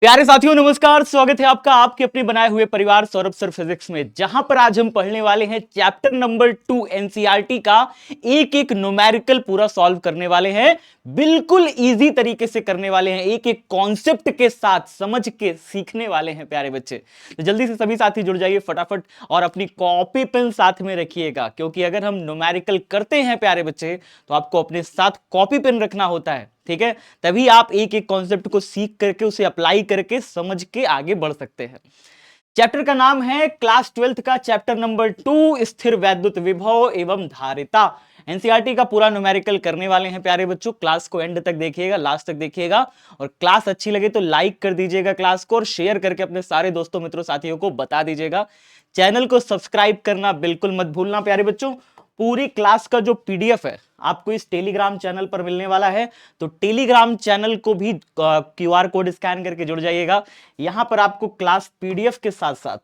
प्यारे साथियों नमस्कार, स्वागत है आपका आपके अपने बनाए हुए परिवार सौरभ सर फिजिक्स में, जहां पर आज हम पढ़ने वाले हैं चैप्टर नंबर 2 एनसीईआरटी का एक एक न्यूमेरिकल पूरा सॉल्व करने वाले हैं। बिल्कुल इजी तरीके से करने वाले हैं, एक एक कॉन्सेप्ट के साथ समझ के सीखने वाले हैं प्यारे बच्चे। तो जल्दी से सभी साथी जुड़ जाइए फटाफट और अपनी कॉपी पेन साथ में रखिएगा, क्योंकि अगर हम न्यूमेरिकल करते हैं प्यारे बच्चे तो आपको अपने साथ कॉपी पेन रखना होता है, ठीक है? तभी आप एक एक कॉन्सेप्ट को सीख करके उसे अप्लाई करके समझ के आगे बढ़ सकते हैं। चैप्टर का नाम है क्लास 12th का चैप्टर नंबर 2 स्थिर वैद्युत विभव एवं धारिता। एनसीईआरटी का पूरा न्यूमेरिकल करने वाले हैं प्यारे बच्चों। क्लास को एंड तक देखिएगा, लास्ट तक देखिएगा, और क्लास अच्छी लगे तो लाइक कर दीजिएगा क्लास को और शेयर करके अपने सारे दोस्तों मित्रों साथियों को बता दीजिएगा। चैनल को सब्सक्राइब करना बिल्कुल मत भूलना प्यारे बच्चों। पूरी क्लास का जो पीडीएफ है आपको इस टेलीग्राम चैनल पर मिलने वाला है, तो टेलीग्राम चैनल को भी क्यूआर कोड स्कैन करके जुड़ जाइएगा। यहां पर आपको क्लास पीडीएफ के साथ साथ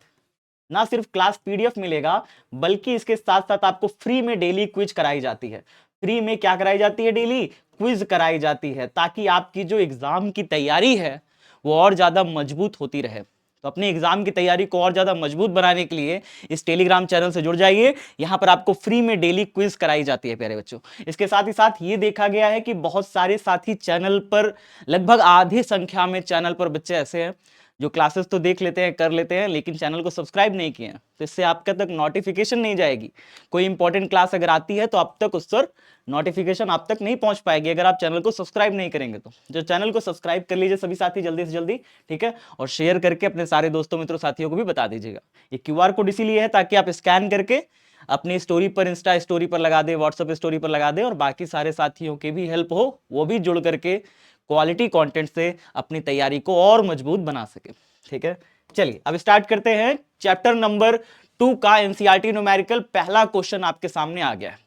ना सिर्फ क्लास पीडीएफ मिलेगा, बल्कि इसके साथ साथ आपको फ्री में डेली क्विज कराई जाती है। फ्री में क्या कराई जाती है? डेली क्विज कराई जाती है, ताकि आपकी जो एग्जाम की तैयारी है वो और ज्यादा मजबूत होती रहे। तो अपने एग्जाम की तैयारी को और ज्यादा मजबूत बनाने के लिए इस टेलीग्राम चैनल से जुड़ जाइए। यहां पर आपको फ्री में डेली क्विज कराई जाती है प्यारे बच्चों। इसके साथ ही साथ ये देखा गया है कि बहुत सारे साथी चैनल पर, लगभग आधी संख्या में चैनल पर बच्चे ऐसे हैं जो क्लासेस तो देख लेते हैं, कर लेते हैं, लेकिन चैनल को सब्सक्राइब नहीं किए हैं। तो इससे आपके तक नोटिफिकेशन नहीं जाएगी। कोई इंपॉर्टेंट क्लास अगर आती है तो अब तक उस पर नोटिफिकेशन आप तक नहीं पहुंच पाएगी अगर आप चैनल को सब्सक्राइब नहीं करेंगे। तो जो चैनल को सब्सक्राइब कर लीजिए सभी साथी जल्दी से जल्दी, ठीक है? और शेयर करके अपने सारे दोस्तों मित्रों साथियों को भी बता दीजिएगा। ये क्यूआर कोड इसीलिए है ताकि आप स्कैन करके अपनी स्टोरी पर, इंस्टा स्टोरी पर लगा दे, व्हाट्सएप स्टोरी पर लगा दे, और बाकी सारे साथियों के भी हेल्प हो, वो भी जुड़ करके क्वालिटी कंटेंट से अपनी तैयारी को और मजबूत बना सके, ठीक है? चलिए अब स्टार्ट करते हैं चैप्टर नंबर 2 का एनसीईआरटी न्यूमेरिकल। पहला क्वेश्चन आपके सामने आ गया है।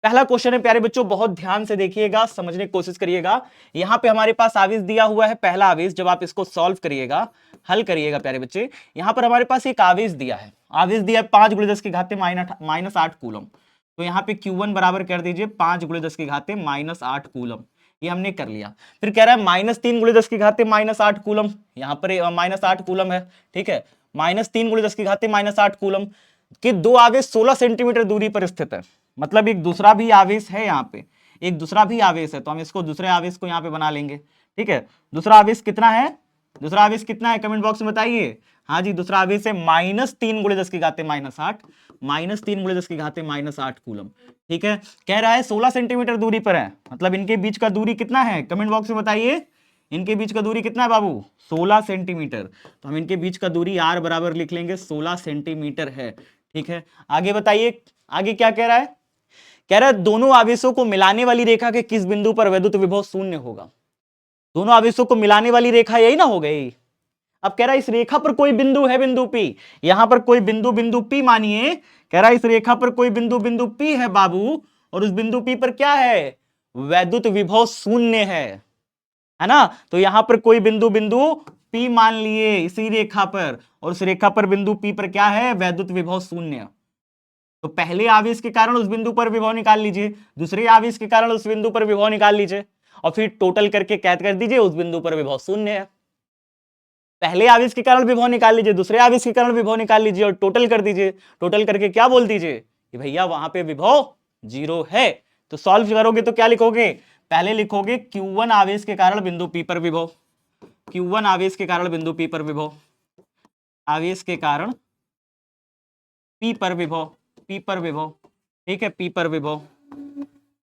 पहला क्वेश्चन है प्यारे बच्चों, बहुत ध्यान से देखिएगा, समझने की कोशिश करिएगा। यहां पे हमारे पास आवेश दिया हुआ है, पहला आवेश। जब आप इसको सॉल्व करिएगा, हल करिएगा प्यारे बच्चे, यहां पर हमारे पास एक आवेश दिया है। आवेश दिया है 5 × 10 की घाते -8 कूलम। तो यहां पे Q1 बराबर कर दीजिए 5 × 10 की घाते -8 कूलम। ये हमने कर लिया। फिर कह रहा है -3 × 10 की घाते -8 कूलम। यहां पर -8 कूलम है, ठीक है? -3 × 10 की घाते -8 कूलम के दो आवेश 16 सेंटीमीटर दूरी पर स्थित है। मतलब एक दूसरा भी आवेश है, यहाँ पे एक दूसरा भी आवेश है, तो हम इसको दूसरे आवेश को यहाँ पे बना लेंगे, ठीक है? दूसरा आवेश कितना है? दूसरा आवेश कितना है कमेंट बॉक्स में बताइए। हाँ जी, दूसरा आवेश है -3 × 10 की घाते -8, -3 × 10 की घाते -8 कूलम, ठीक है? कह रहा है 16 सेंटीमीटर दूरी पर है, मतलब इनके बीच का दूरी कितना है कमेंट बॉक्स में बताइए। इनके बीच का दूरी कितना है बाबू? 16 सेंटीमीटर। तो हम इनके बीच का दूरी r बराबर लिख लेंगे 16 सेंटीमीटर है, ठीक है? आगे बताइए, आगे क्या कह रहा है? कह रहा है दोनों आवेशों को मिलाने वाली रेखा के किस बिंदु पर वैद्युत विभव शून्य होगा? दोनों आवेशों को मिलाने वाली रेखा यही ना हो गई। अब कह रहा है इस रेखा पर कोई बिंदु है, बिंदु P। यहां पर कोई बिंदु, बिंदु P मानिए। कह रहा है इस रेखा पर कोई बिंदु, बिंदु P है बाबू, और उस बिंदु P पर क्या है? वैद्युत विभव शून्य है ना? तो यहां पर कोई बिंदु, बिंदु P मान लिए इसी रेखा पर, और उस रेखा पर बिंदु P पर क्या है? वैद्युत विभव शून्य। तो पहले आवेश के कारण उस बिंदु पर विभव निकाल लीजिए, दूसरे आवेश के कारण उस बिंदु पर विभव निकाल लीजिए, और फिर टोटल करके कैद कर दीजिए उस बिंदु पर विभव शून्य है। पहले आवेश के कारण विभव निकाल लीजिए, दूसरे आवेश के कारण विभव निकाल लीजिए और टोटल कर दीजिए। टोटल करके क्या बोल दीजिए कि भैया वहां पे विभव 0 है। तो सॉल्व करोगे तो क्या लिखोगे? पहले लिखोगे Q1 आवेश के कारण बिंदु P पर विभव, Q1 आवेश के कारण बिंदु P पर विभव, आवेश के कारण P पर विभव, P पर विभव, ठीक है? P पर विभव।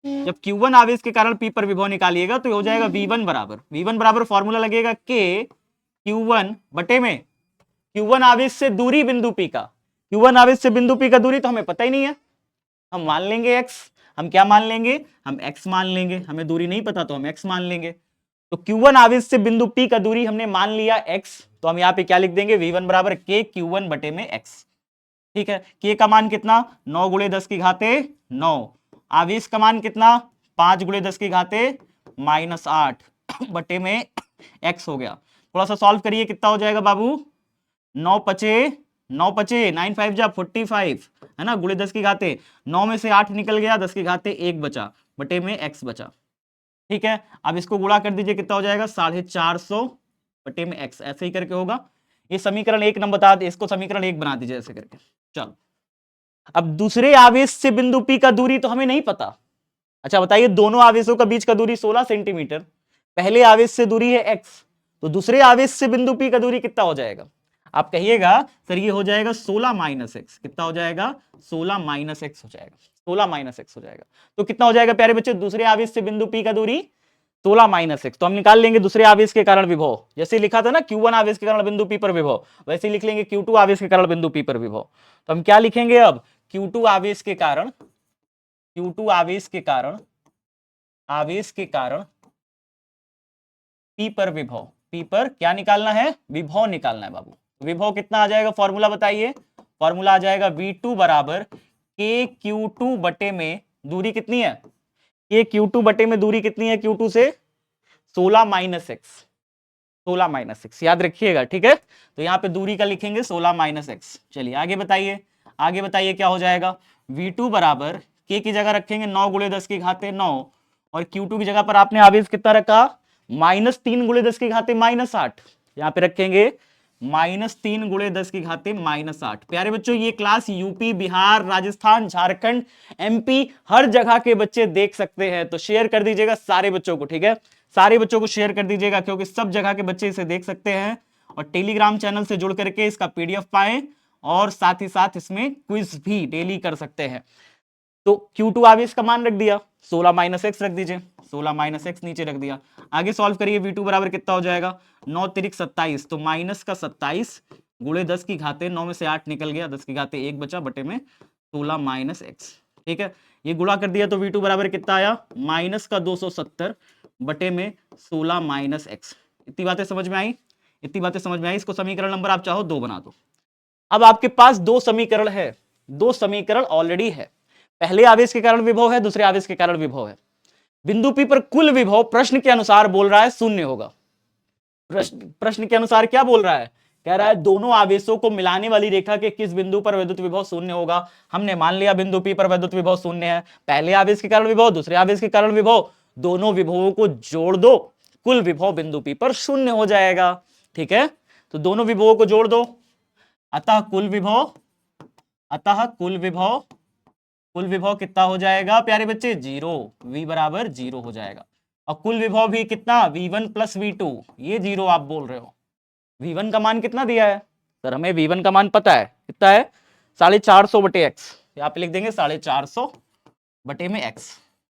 जब Q1 आवेश के कारण P पर विभव निकालिएगा तो हो जाएगा V1 बराबर, V1 बराबर फॉर्मूला लगेगा K Q1 बटे में Q1 आवेश से दूरी बिंदु P का। Q1 आवेश से बिंदु P का दूरी तो हमें पता ही नहीं है, हम मान लेंगे x। हम क्या मान लेंगे? हम x मान लेंगे। हमें दूरी नहीं पता तो हम x मान लेंगे। तो Q1 आवेश से बिंदु P का दूरी हमने मान लिया x, तो हम यहाँ पे क्या लिख देंगे? V1 बराबर K Q1 बटे में x, ठीक है? K का मान कितना? 9 × 10 की घाते 9। आवेश का मान कितना? 5 × 10 की घाते -8 बटे में x हो गया। थोड़ा सा सॉल्व करिए, कितना हो जाएगा बाबू? 9 पचे 9 5 जा 45 है ना, × 10 की घाते 9 में से 8 निकल गया, 10 की घाते 1 बचा, बटे में x बचा, ठीक है? अब इसको गुणा कर दीजिए, कितना हो जाएगा? 450 बटे में x, ऐसे ही करके होगा। ये समीकरण 1 नंबर बता दे, इसको समीकरण 1 बना दीजिए ऐसे करके। चलो अब दूसरे आवेश से बिंदु P का दूरी तो हमें नहीं पता। अच्छा बताइए, दोनों आवेशों का बीच का दूरी 16 सेंटीमीटर, पहले आवेश से दूरी है x, तो दूसरे आवेश से बिंदु P का दूरी कितना हो जाएगा? आप कहिएगा सर ये हो जाएगा 16 माइनस एक्स। कितना हो जाएगा? 16 माइनस एक्स हो जाएगा, 16 माइनस एक्स हो जाएगा। तो कितना हो जाएगा प्यारे बच्चे? दूसरे आवेश से बिंदु P का दूरी 16 माइनस एक्स। तो हम निकाल लेंगे दूसरे आवेश के कारण विभव, जैसे लिखा था ना Q1 आवेश के कारण बिंदु P पर विभव, वैसे लिख लेंगे Q2 आवेश के कारण बिंदु P पर विभव। तो हम क्या लिखेंगे अब? Q2 आवेश के कारण, Q2 आवेश के कारण, आवेश के कारण P पर विभव, P पर क्या निकालना है? विभव निकालना है बाबू। विभव कितना आ जाएगा? फॉर्मूला बताइए। फॉर्मूला आ जाएगा V2 बराबर KQ2 बटे में दूरी कितनी है? KQ2 बटे में दूरी कितनी है Q2 से? 16 माइनस एक्स, 16 माइनस एक्स, याद रखिएगा, ठीक है। तो यहाँ पे दूरी का लिखेंगे 16 माइनस एक्स। चलिए आगे बताइए, आगे बताइए क्या हो जाएगा? V2 बराबर K की जगह रखेंगे 9 गुणे 10 की घाते 9, और Q2 की जगह पर आपने आवेश कितना रखा? -3 गुणे 10 की घाते -8। यहाँ पे रखेंगे -3 गुणे 10 की घाते -8। प्यारे बच्चों ये class UP, Bihar, Rajasthan, Jharkhand, MP हर जगह के बच्चे देख सकते हैं, तो शेयर कर दीजिएगा सारे बच्चों को, ठीक है। सारे बच्चों को शेयर कर दीजिएगा क्योंकि सब जगह के बच्चे इसे देख सकते हैं, और टेलीग्राम चैनल से जुड़ करके इसका PDF पाएं, और साथ ही साथ इसमें क्विज भी डेली कर सकते हैं। तो Q2 आवेश का मान रख दिया 16 माइनस एक्स, रख दीजिए 16 माइनस एक्स नीचे रख दिया। आगे सॉल्व करिए, V2 बराबर कितना हो जाएगा? 9 तिरिक 27, तो माइनस का 27 गुणे 10 की घाते 9 में से 8 निकल गया, 10 की घाते 1 बचा, बटे में 16 माइनस एक्स, ठीक है। ये गुणा कर दिया तो V2 बराबर कितना आया? माइनस का 270 बटे में 16 माइनस एक्स। इतनी बातें समझ में आई? इतनी बातें समझ में आई। इसको समीकरण नंबर आप चाहो 2 बना दो। अब आपके पास 2 समीकरण है, 2 समीकरण ऑलरेडी है। पहले आवेश के कारण विभव है, दूसरे आवेश के कारण विभव है। बिंदु P पर कुल विभव प्रश्न के अनुसार बोल रहा है 0 होगा। प्रश्न के अनुसार क्या बोल रहा है? कह रहा है दोनों आवेशों को मिलाने वाली रेखा के किस बिंदु पर वैद्युत विभव 0 होगा। हमने मान लिया बिंदु P पर वैद्युत विभव 0 है। पहले आवेश के कारण विभव, दूसरे आवेश के कारण विभव, दोनों विभवों को जोड़ दो, कुल विभव बिंदु P पर 0 हो जाएगा, ठीक है। तो दोनों विभवों को जोड़ दो, अतः कुल विभव, कुल विभव कितना हो जाएगा प्यारे बच्चे? 0। V बराबर 0 हो जाएगा। और कुल विभव भी कितना? V1 प्लस V2, ये 0 आप बोल रहे हो। V1 का मान कितना दिया है सर? हमें V1 का मान पता है, कितना है? 450 बटे x, यहाँ पे लिख देंगे 450 बटे में x,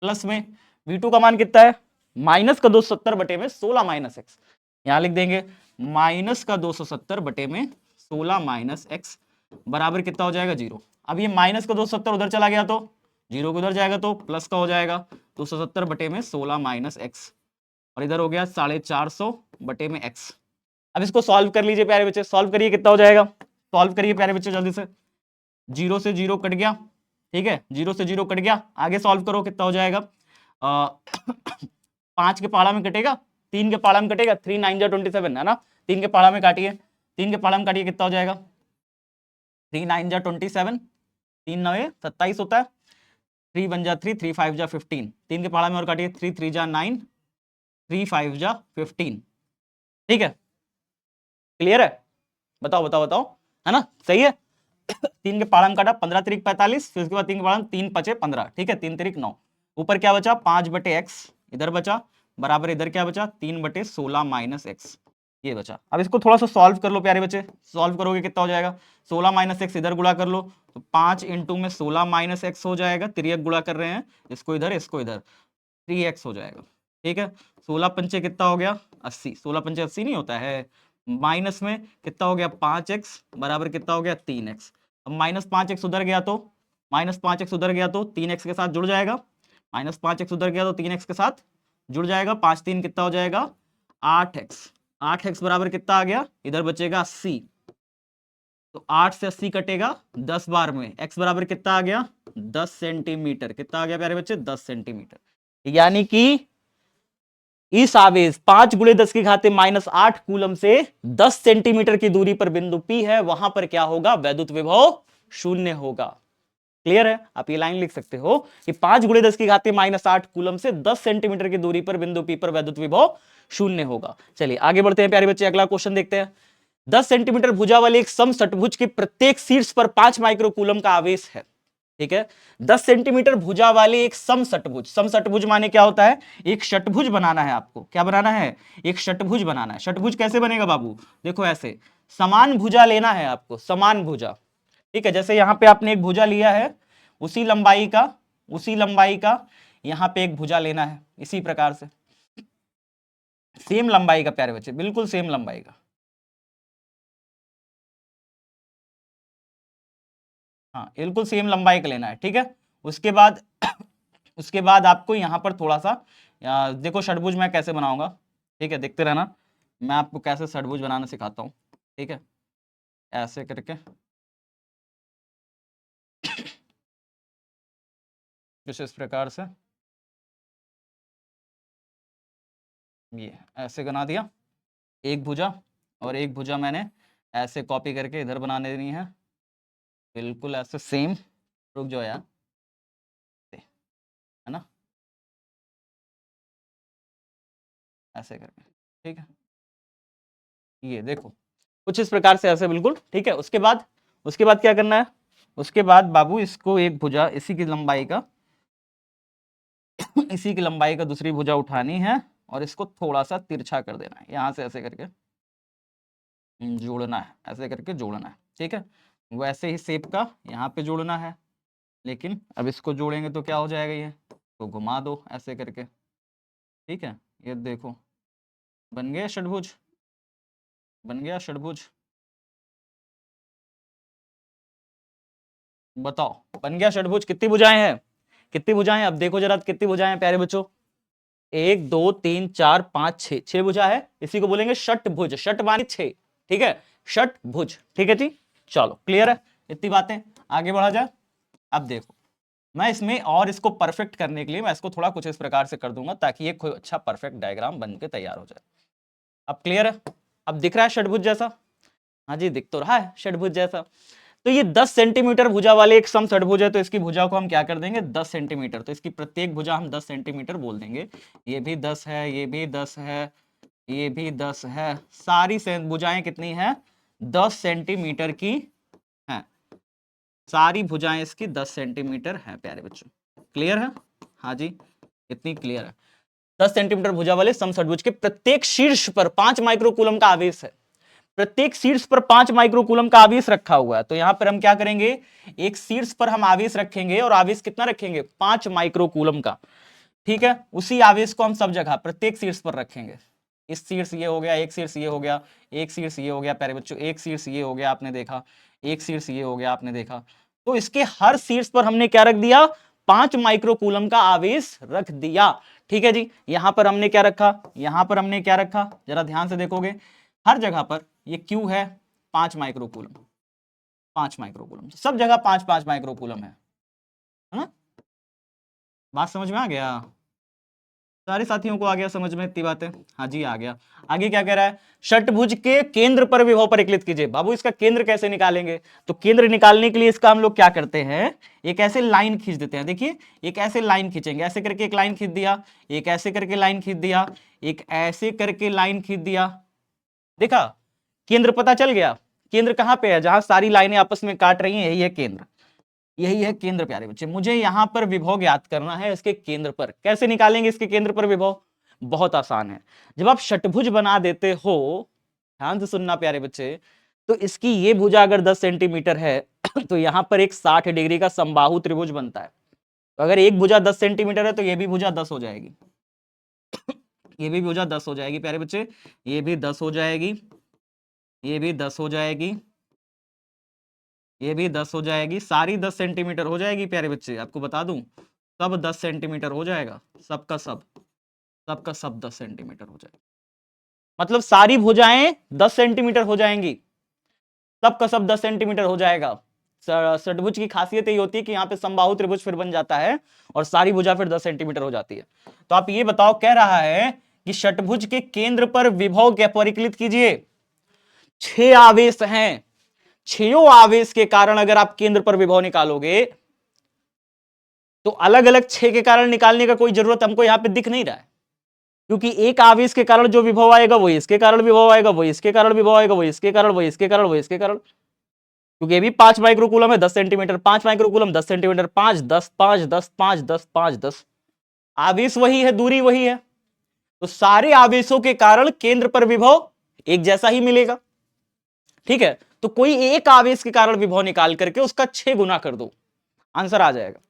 प्लस में V2 का मान कितना है? माइनस का 270 बटे में 16 माइनस एक्स, यहाँ लिख देंगे माइनस का 270 बटे में 16 माइनस एक्स बराबर कितना हो जाएगा? 0। अब ये माइनस का 270 उधर चला गया तो 0 को उधर जाएगा तो प्लस का हो जाएगा 270 बटे में 16 माइनस एक्स, और इधर हो गया 450 बटे में एक्स। अब इसको सॉल्व कर लीजिए प्यारे बच्चे, सॉल्व करिए कितना हो जाएगा? सॉल्व करिए प्यारे बच्चे जल्दी से। 0 से 0 कट गया, ठीक है, 0 से 0 कट गया। आगे सॉल्व करो, कितना हो जाएगा? 5 के पहाड़ा में कटेगा, 3 के पहाड़ा में कटेगा, 3 9 जा 27 है ना, 3 के पहाड़ा में काटिए, 3 के पहाड़ा में काटिए, कितना हो जाएगा? 3 9 जा 27, 3 9 27 होता है, 3 1 जा 3, 3 5 जा 15, 3 के पहाड़ा में और काटिए, 3 3 जा 9, 3 5 जा 15, ठीक है। क्लियर है? बताओ बताओ बताओ, है ना, सही है। 3 के पहाड़ा में काटा, 15 तिरिक 45, फिर उसके बाद 3 के पहाड़ा में 3 5 15, ठीक है, 3 तिरिक 9, ऊपर क्या बचा? 5 बटे एक्स इधर बचा, बराबर इधर क्या बचा? 3 बटे 16 माइनस एक्स, ये बचा। अब इसको थोड़ा सा सॉल्व कर लो प्यारे बच्चे, सॉल्व करोगे कितना हो जाएगा? 16 माइनस एक्स इधर गुणा कर लो तो 5 इंटू में 16 माइनस एक्स हो जाएगा, तिर्यक गुणा कर रहे हैं, इसको इधर 3x हो जाएगा, ठीक है। 16 पंचे कितना हो गया? 80, 16 पंचे 80 नहीं होता है, माइनस में कितना हो गया? 5x बराबर कितना हो गया? 3x। अब माइनस 5x उधर गया तो, माइनस 5x उधर गया तो 3x के साथ जुड़ जाएगा, माइनस 5x उधर गया तो 3x के साथ जुड़ जाएगा, 5 3 कितना हो जाएगा? 8x। 8x बराबर कितना आ गया? इधर बचेगा 80, तो 8 से 80 कटेगा 10 बार में, x बराबर कितना आ गया? 10 सेंटीमीटर। कितना आ गया प्यारे बच्चे? 10 सेंटीमीटर। यानी कि इस आवेश 5 गुणे 10 की घाते -8 कूलम से 10 सेंटीमीटर की दूरी पर बिंदु P है, वहां पर क्या होगा? वैद्युत विभव 0 होगा। क्लियर है? आप ये लाइन लिख सकते हो कि 5 गुणे 10 की घाते -8 कूलम से 10 सेंटीमीटर की दूरी पर बिंदु P पर वैद्युत विभव शून्य होगा। चलिए आगे बढ़ते हैं प्यारे बच्चे, अगला क्वेश्चन देखते हैं। 10 सेंटीमीटर भुजा वाले एक समषटभुज के प्रत्येक शीर्ष पर 5 माइक्रोकूलम का आवेश है। ठीक है, 10 सेंटीमीटर भुजा वाले एक समषटभुज, समषटभुज माने क्या होता है, एक षटभुज बनाना है आपको। क्या बनाना है, एक षटभुज बनाना है। षटभुज कैसे बनेगा बाबू, देखो ऐसे समान भुजा लेना है आपको, समान भुजा। ठीक है, जैसे यहां पे आपने एक भुजा लिया है, उसी लंबाई का यहां पे एक भुजा लेना है, इसी प्रकार से सेम लंबाई का प्यारे बच्चे, बिल्कुल सेम लंबाई का। हाँ बिल्कुल सेम लंबाई का लेना है। ठीक है, उसके बाद उसके बाद आपको यहां पर थोड़ा सा देखो षटभुज मैं कैसे बनाऊंगा। ठीक है, देखते रहना, मैं आपको कैसे षटभुज बनाना सिखाता हूं। ठीक है, ऐसे करके कुछ इस प्रकार से, ये ऐसे बना दिया एक भुजा, और एक भुजा मैंने ऐसे कॉपी करके इधर बना देनी है, बिल्कुल ऐसे सेम। रुक जाओ यार, है ना, ऐसे करके। ठीक है, ये देखो कुछ इस प्रकार से ऐसे बिल्कुल। ठीक है, उसके बाद क्या करना है, उसके बाद बाबू इसको एक भुजा इसी की लंबाई का इसी की लंबाई का दूसरी भुजा उठानी है, और इसको थोड़ा सा तिरछा कर देना है, यहां से ऐसे करके जोड़ना है, ऐसे करके जोड़ना है। ठीक है, वैसे ही शेप का यहाँ पे जोड़ना है, लेकिन अब इसको जोड़ेंगे तो क्या हो जाएगा, ये तो घुमा दो ऐसे करके। ठीक है, ये देखो बन गया षटभुज, बन गया षटभुज। बताओ बन गया षटभुज। कितनी भुजाएं हैं, कितनी भुजाएं, अब देखो जरा कितनी भुजाएं हैं प्यारे बच्चों, 1 2 3 4 5 6, 6 भुजा है। इसी को बोलेंगे षटभुज, षट माने 6। ठीक है, षटभुज। ठीक है जी, चलो क्लियर है, इतनी बातें, आगे बढ़ा जाए। अब देखो मैं इसमें और इसको परफेक्ट करने के लिए मैं इसको थोड़ा कुछ इस प्रकार से कर दूंगा, ताकि ये कोई अच्छा परफेक्ट डायग्राम बन के तैयार हो जाए। अब क्लियर है, अब दिख रहा है षटभुज जैसा, हाँ जी दिख तो रहा है षटभुज जैसा। तो ये 10 सेंटीमीटर भुजा वाले एक समषटभुज है, तो इसकी भुजा को हम क्या कर देंगे 10 सेंटीमीटर, तो इसकी प्रत्येक भुजा हम 10 सेंटीमीटर बोल देंगे। ये भी 10 है, ये भी 10 है, ये भी 10 है, सारी भुजाएं कितनी है 10 सेंटीमीटर की हैं, सारी भुजाएं इसकी 10 सेंटीमीटर है प्यारे बच्चों। क्लियर है, हाँ जी इतनी क्लियर है। 10 सेंटीमीटर भुजा वाले समषटभुज के प्रत्येक शीर्ष पर 5 माइक्रोकूलम का आवेश है, प्रत्येक शीर्ष पर 5 माइक्रोकूलम का आवेश रखा हुआ है। तो यहां पर हम क्या करेंगे, एक शीर्ष पर हम आवेश रखेंगे, और आवेश कितना रखेंगे 5 माइक्रोकूलम का। ठीक है, उसी आवेश को हम सब जगह प्रत्येक शीर्ष पर रखेंगे। इस शीर्ष ये हो गया, एक शीर्ष ये हो गया, एक शीर्ष ये हो गया प्यारे बच्चों, एक शीर्ष ये हो गया आपने देखा, एक शीर्ष ये हो गया आपने देखा। तो इसके हर शीर्ष पर हमने क्या रख दिया 5 माइक्रोकूलम का आवेश रख दिया। ठीक है जी, यहां पर हमने क्या रखा, यहां पर हमने क्या रखा, जरा ध्यान से देखोगे हर जगह पर ये क्यू है 5 माइक्रोकूलम, 5 माइक्रोकूलम, सब जगह 5-5 माइक्रोकूलम है ना। बात समझ में आ गया, सारे साथियों को आ गया समझ में इतनी बातें, हाँ जी आ गया। आगे क्या कह रहा है, षटभुज के केंद्र पर विभव परिकलित कीजिए। बाबू इसका केंद्र कैसे निकालेंगे, तो केंद्र निकालने के लिए इसका हम लोग क्या करते हैं, एक ऐसे लाइन खींच देते हैं। देखिए एक ऐसे लाइन खींचेंगे, ऐसे करके एक लाइन खींच दिया, एक ऐसे करके लाइन खींच दिया, एक ऐसे करके लाइन खींच दिया, देखा केंद्र पता चल गया। केंद्र कहां पे है, जहां सारी लाइनें आपस में काट रही हैं, यही है केंद्र, यही है केंद्र प्यारे बच्चे। मुझे यहां पर विभव ज्ञात करना है इसके केंद्र पर। कैसे निकालेंगे इसके केंद्र पर विभव, बहुत आसान है। जब आप षटभुज बना देते हो, ध्यान से सुनना प्यारे बच्चे, तो इसकी ये भुजा अगर 10 सेंटीमीटर है तो यहां पर एक 60 डिग्री का समबाहु त्रिभुज बनता है। तो अगर एक भुजा 10 सेंटीमीटर है तो ये भी भुजा 10 हो जाएगी, ये भी भुजा 10 हो जाएगी प्यारे बच्चे, ये भी 10 हो जाएगी, ये भी 10 हो जाएगी, ये भी 10 हो जाएगी, सारी 10 सेंटीमीटर हो जाएगी प्यारे बच्चे। आपको बता दूं सब 10 सेंटीमीटर हो जाएगा, सबका सब, सबका सब 10 सेंटीमीटर हो जाएगा, मतलब सारी भुजाएं 10 सेंटीमीटर हो जाएंगी, सबका सब 10 सेंटीमीटर हो जाएगा। षटभुज की खासियत यही होती है कि यहाँ पे समबाहु त्रिभुज फिर बन जाता है, और सारी भुजा फिर 10 सेंटीमीटर हो जाती है। तो आप ये बताओ, कह रहा है कि षटभुज के केंद्र पर विभव क्या परिकलित कीजिए, 6 आवेश हैं, 6 आवेश के कारण अगर आप केंद्र पर विभव निकालोगे तो अलग अलग 6 के कारण निकालने का कोई जरूरत हमको यहां पे दिख नहीं रहा है, क्योंकि एक आवेश के कारण जो विभव आएगा वही इसके कारण विभव आएगा, वही इसके कारण विभव आएगा, वही इसके कारण, वही इसके कारण, वही इसके कारण। क्योंकि ये भी 5 माइक्रोकूलम है, 10 सेंटीमीटर, 5 माइक्रोकूलम 10 सेंटीमीटर, 5 10 5 10 5 10 5 10, आवेश वही है, दूरी वही है, तो सारे आवेशों के कारण केंद्र पर विभव एक जैसा ही मिलेगा। ठीक है, तो कोई एक आवेश के कारण विभव निकाल करके उसका 6 गुना कर दो, आंसर आ जाएगा।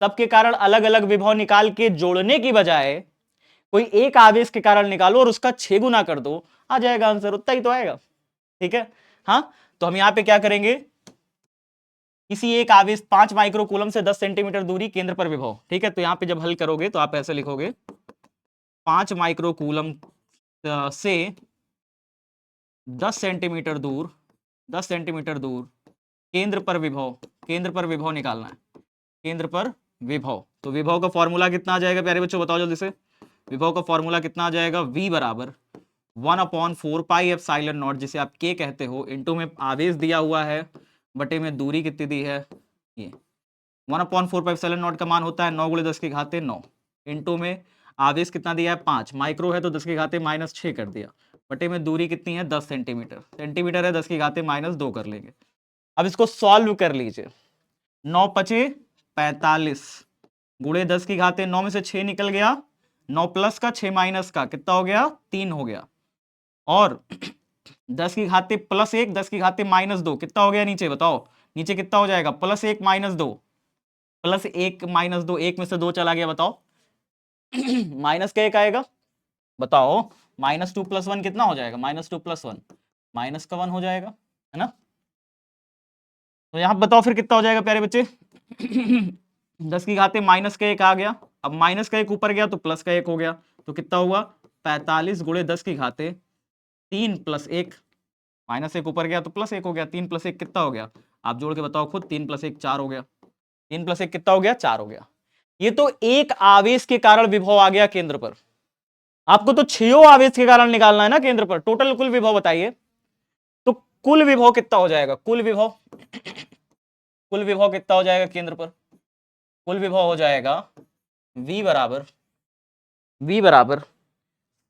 सबके कारण अलग अलग विभव निकाल के जोड़ने की बजाय कोई एक आवेश के कारण निकालो और उसका 6 गुना कर दो, आ जाएगा आंसर, उतना ही तो आएगा। ठीक है, हाँ, तो हम यहां पे क्या करेंगे, किसी एक आवेश 5 माइक्रोकूलम से 10 सेंटीमीटर दूरी केंद्र पर विभव। ठीक है, तो यहां पे जब हल करोगे तो आप ऐसे लिखोगे 5 माइक्रोकूलम से 10 सेंटीमीटर दूर, 10 सेंटीमीटर दूर केंद्र पर विभव, केंद्र पर विभव निकालना है, केंद्र पर विभव। तो विभव का फॉर्मूला कितना आ जाएगा प्यारे बच्चों, बताओ जल्दी से। विभव का फॉर्मूला कितना आ जाएगा, V बराबर 1/4 पाई एप्सिलॉन नॉट, जिसे आप K कहते हो, इनटू में आवेश दिया हुआ है, बटे में दूरी कितनी दी है, ये 1/4 पाई एप्सिलॉन नॉट का मान होता है 9 × 10⁻9, इनटू में आवेश कितना दिया है 5, माइक्रो है तो 10⁻⁻6 कर दिया, बटे में दूरी कितनी है 10 सेंटीमीटर, सेंटीमीटर है 10⁻⁻2 कर लेंगे। अब इसको सॉल्व कर लीजिए, 9 पचे 45 गुणे 10⁻9 में से 6 निकल गया, 9 प्लस का 6 माइनस का कितना हो गया 3 हो गया, और 10⁻+1 10⁻−2 कितना हो गया नीचे, बताओ नीचे कितना हो जाएगा, +1 -2, +1 -2, 1 में से 2 चला गया, बताओ माइनस का 1 आएगा, बताओ -2 + 1 कितना हो जाएगा, -2 + 1 माइनस का 1 हो जाएगा, है ना। तो यहां बताओ फिर कितना हो जाएगा प्यारे बच्चे 10⁻−1 आ गया, अब माइनस का 1 ऊपर गया तो प्लस का 1 हो गया, तो कितना हुआ 45 गुणे 10⁻3 + 1, -1 ऊपर गया तो +1 हो गया, 3 + 1 कितना हो गया, आप जोड़ के बताओ खुद, 3 + 1 4 हो गया, 3 + 1 कितना हो गया 4 हो गया। ये तो एक आवेश के कारण विभव आ गया केंद्र पर, आपको तो 6 आवेश के कारण निकालना है ना केंद्र पर, टोटल कुल विभव बताइए, तो कुल विभव कितना हो जाएगा, कुल विभव, कुल विभव कितना हो जाएगा केंद्र पर, कुल विभव हो जाएगा V बराबर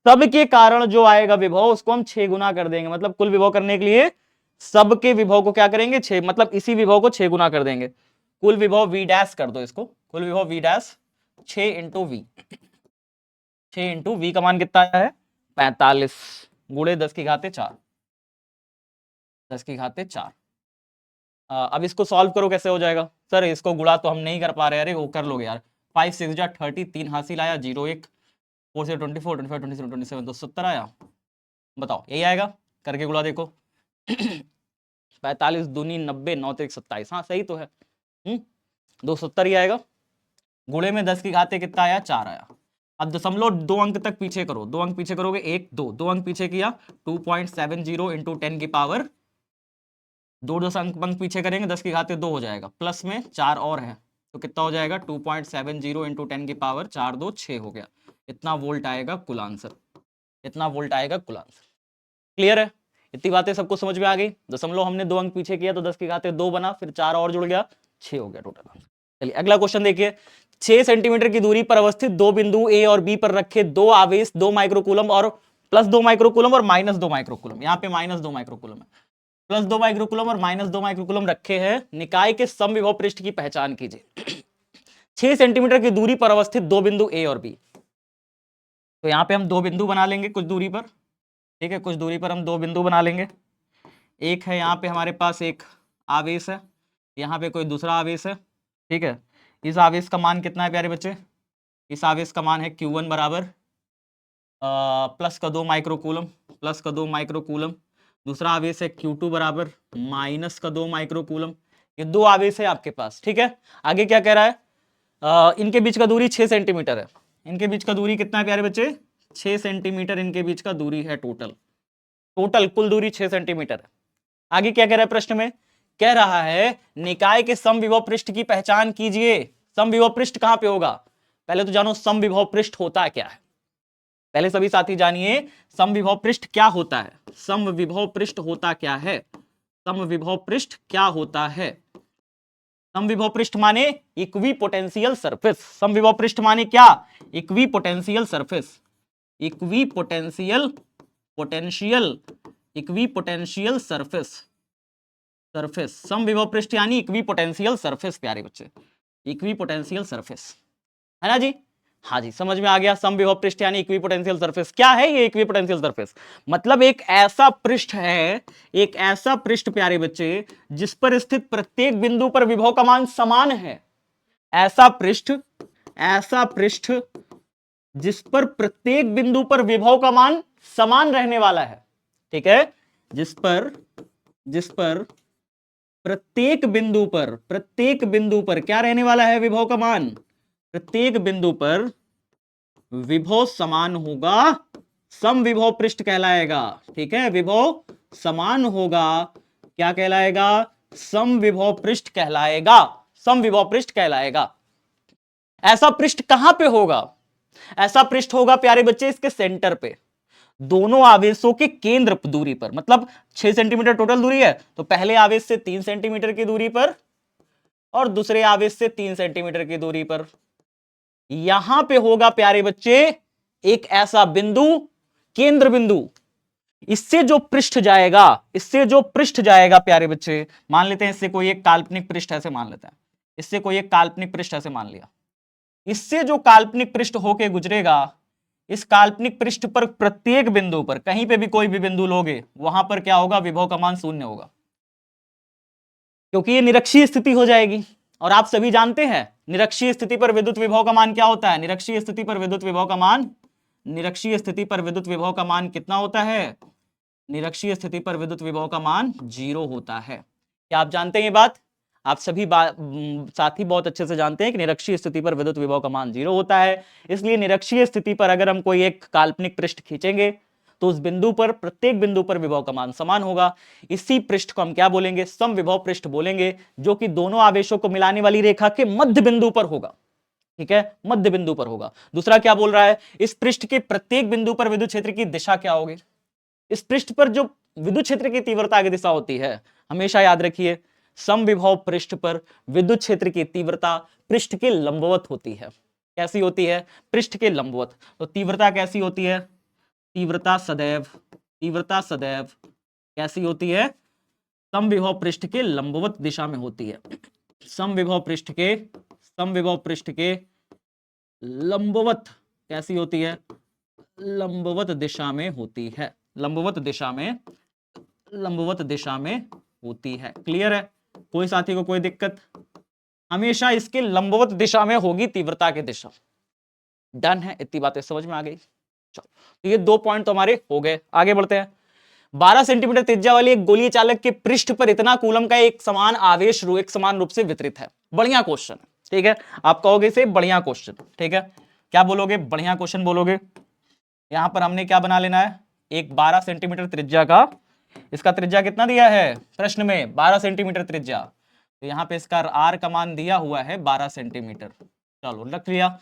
सबके कारण जो आएगा विभव उसको हम 6 गुना कर देंगे, मतलब कुल विभव करने के लिए सबके विभव को क्या करेंगे 6, मतलब इसी विभव को 6 गुना कर देंगे, कुल विभव V डैश कर दो इसको, कुल विभव V डैश 6 × V, 6 × V का मान कितना आया है 45 गुणे 10⁻4, 10⁻4। अब इसको सॉल्व करो, कैसे हो जाएगा, सर इसको गुणा तो हम नहीं कर पा रहे, अरे वो कर लोगे यार, 5 6 जा 30, 3 हासिल आया, 0 1, 4 से 24 25 27 27 तो 70 आया, बताओ यही आएगा, करके गुणा देखो 45 दूनी 90, 9 3 27, हाँ सही तो है, 270 ही आएगा, गुणे में 10⁻ कितना आया 4 आया। अब दशमलव 2 अंक तक पीछे करो, 2 अंक पीछे करोगे 1 2, 2 अंक पीछे किया 2.70 × 10 की पावर 2 अंक पीछे करेंगे 10⁻2 हो जाएगा, प्लस में 4 और है तो कितना हो जाएगा 2.70 × 10 की पावर 4 2 6 हो गया, इतना वोल्ट आएगा कुल आंसर, इतना वोल्ट आएगा कुल आंसर। क्लियर है, इतनी बातें सबको समझ में आ गई, दशमलव हमने 2 अंक पीछे किया तो 10⁻2 बना, फिर 4 और जुड़ गया 6 हो गया टोटल आंसर। चलिए अगला क्वेश्चन देखिए, 6 सेंटीमीटर की दूरी पर अवस्थित दो बिंदु ए और बी पर रखे दो आवेश 2 माइक्रोकूलम और +2 माइक्रोकूलम और -2 माइक्रोकूलम, यहाँ पे -2 माइक्रोकूलम है, +2 माइक्रोकूलम और -2 माइक्रोकूलम रखे हैं, निकाय के समविभव पृष्ठ की पहचान कीजिए। 6 सेंटीमीटर की दूरी पर अवस्थित दो बिंदु ए और बी, तो यहाँ पे हम दो बिंदु बना लेंगे कुछ दूरी पर, ठीक है, कुछ दूरी पर हम दो बिंदु बना लेंगे, एक है यहाँ पे हमारे पास एक आवेश है, यहाँ पे कोई दूसरा आवेश है, ठीक है, इस आवेश का मान कितना है प्यारे बच्चे, इस आवेश का मान है Q1 बराबर +2 माइक्रोकूलम, +2 माइक्रोकूलम, दूसरा आवेश है Q2 बराबर -2 माइक्रोकूलम, ये दो आवेश है आपके पास, ठीक है। आगे क्या कह रहा है, इनके बीच का दूरी 6 सेंटीमीटर है, इनके बीच का दूरी कितना है प्यारे बच्चे 6 सेंटीमीटर इनके बीच का दूरी है, टोटल कुल दूरी 6 सेंटीमीटर है। आगे क्या कह रहा है प्रश्न में, कह रहा है निकाय के समविभव पृष्ठ की पहचान कीजिए। समविभव पृष्ठ कहां पे होगा, पहले तो जानो समविभव पृष्ठ होता क्या है, पहले सभी साथी जानिए समविभव पृष्ठ क्या होता है, समविभव पृष्ठ होता क्या है, समविभव पृष्ठ क्या होता है, समविभव पृष्ठ माने इक्विपोटेंशियल सरफेस, समविभव पृष्ठ माने क्या, equipotential surface, equipotential equipotential surface समविभव पृष्ठ यानी इक्विपोटेंशियल सरफेस प्यारे बच्चे, इक्विपोटेंशियल सरफेस है ना जी। हाँ जी, समझ में आ गया। समविभव पृष्ठ यानी इक्विपोटेंशियल सरफेस। क्या है ये इक्विपोटेंशियल सरफेस? मतलब एक ऐसा पृष्ठ है, एक ऐसा पृष्ठ प्यारे बच्चे जिस पर स्थित प्रत्येक बिंदु पर विभव का मान समान है। ऐसा पृष्ठ जिस पर प्रत्येक बिंदु पर विभव का मान समान रहने वाला है। ठीक है, जिस पर प्रत्येक बिंदु पर क्या रहने वाला है? विभव का मान। प्रत्येक बिंदु पर विभव समान होगा, समविभव पृष्ठ कहलाएगा। ठीक है, विभव समान होगा, क्या कहलाएगा? समविभव पृष्ठ कहलाएगा। समविभव पृष्ठ कहलाएगा। ऐसा पृष्ठ कहां पे होगा? ऐसा पृष्ठ होगा प्यारे बच्चे इसके सेंटर पे, दोनों आवेशों के केंद्र दूरी पर। मतलब 6 सेंटीमीटर टोटल दूरी है, तो पहले आवेश से 3 सेंटीमीटर की दूरी पर और दूसरे आवेश से 3 सेंटीमीटर की दूरी पर यहां पे होगा प्यारे बच्चे एक ऐसा बिंदु, केंद्र बिंदु। इससे जो पृष्ठ जाएगा प्यारे बच्चे, मान लेते हैं इससे कोई एक काल्पनिक पृष्ठ ऐसे मान लेते हैं, इससे कोई एक काल्पनिक पृष्ठ ऐसे मान लिया। इससे जो काल्पनिक पृष्ठ होके गुजरेगा, इस काल्पनिक पृष्ठ पर प्रत्येक बिंदु पर, कहीं पे भी कोई भी बिंदु लोगे, वहां पर क्या होगा? विभव का मान 0 होगा, क्योंकि ये निरक्षीय स्थिति हो जाएगी। और आप सभी जानते हैं निरक्षीय स्थिति पर विद्युत विभव का मान क्या होता है? निरक्षीय स्थिति पर विद्युत विभव का मान कितना होता है? निरक्षीय स्थिति पर विद्युत विभव का मान 0 होता है। क्या आप जानते हैं ये बात? आप सभी साथी बहुत अच्छे से जानते हैं कि निरक्षीय स्थिति पर विद्युत विभव का मान 0 होता है। इसलिए निरक्षीय स्थिति पर अगर हम कोई एक काल्पनिक पृष्ठ खींचेंगे तो उस बिंदु पर, प्रत्येक बिंदु पर विभव का मान समान होगा। इसी पृष्ठ को हम क्या बोलेंगे? समविभव पृष्ठ बोलेंगे, जो कि दोनों आवेशों को मिलाने वाली रेखा के मध्य बिंदु पर होगा। ठीक है, मध्य बिंदु पर होगा। दूसरा क्या बोल रहा है? इस पृष्ठ के प्रत्येक बिंदु पर विद्युत क्षेत्र की दिशा क्या होगी? इस पृष्ठ पर जो विद्युत क्षेत्र की तीव्रता की दिशा होती है, हमेशा याद रखिए, समविभव पृष्ठ पर विद्युत क्षेत्र की तीव्रता पृष्ठ के लंबवत होती है। कैसी होती है? पृष्ठ के लंबवत। तो तीव्रता कैसी होती है? तीव्रता सदैव कैसी होती है? समविभव पृष्ठ के लंबवत दिशा में होती है। समविभव पृष्ठ के लंबवत कैसी होती है? लंबवत दिशा में होती है। लंबवत दिशा में होती है। क्लियर है? कोई साथी को कोई दिक्कत? हमेशा इसके लंबवत दिशा में होगी तीव्रता की दिशा। डन है? इतनी बातें समझ में आ गई। चलो, तो ये 2 पॉइंट तो हमारे हो गए। आगे बढ़ते हैं। 12 सेंटीमीटर त्रिज्या वाली एक गोलीय चालक के पृष्ठ पर इतना कूलम का एक समान आवेश एक समान रूप से वितरित है। बढ़िया क्वेश्चन है। ठीक है, आप कहोगे इसे बढ़िया क्वेश्चन। ठीक है, क्या बोलोगे? बढ़िया क्वेश्चन बोलोगे। यहां पर हमने क्या बना लेना है? एक 12 सेंटीमीटर त्रिज्या का, इसका त्रिज्या कितना दिया है प्रश्न में? 12 सेंटीमीटर त्रिज्या। तो यहां पे इसका आर का मान दिया हुआ है 12 सेंटीमीटर। चलो, रख लिया।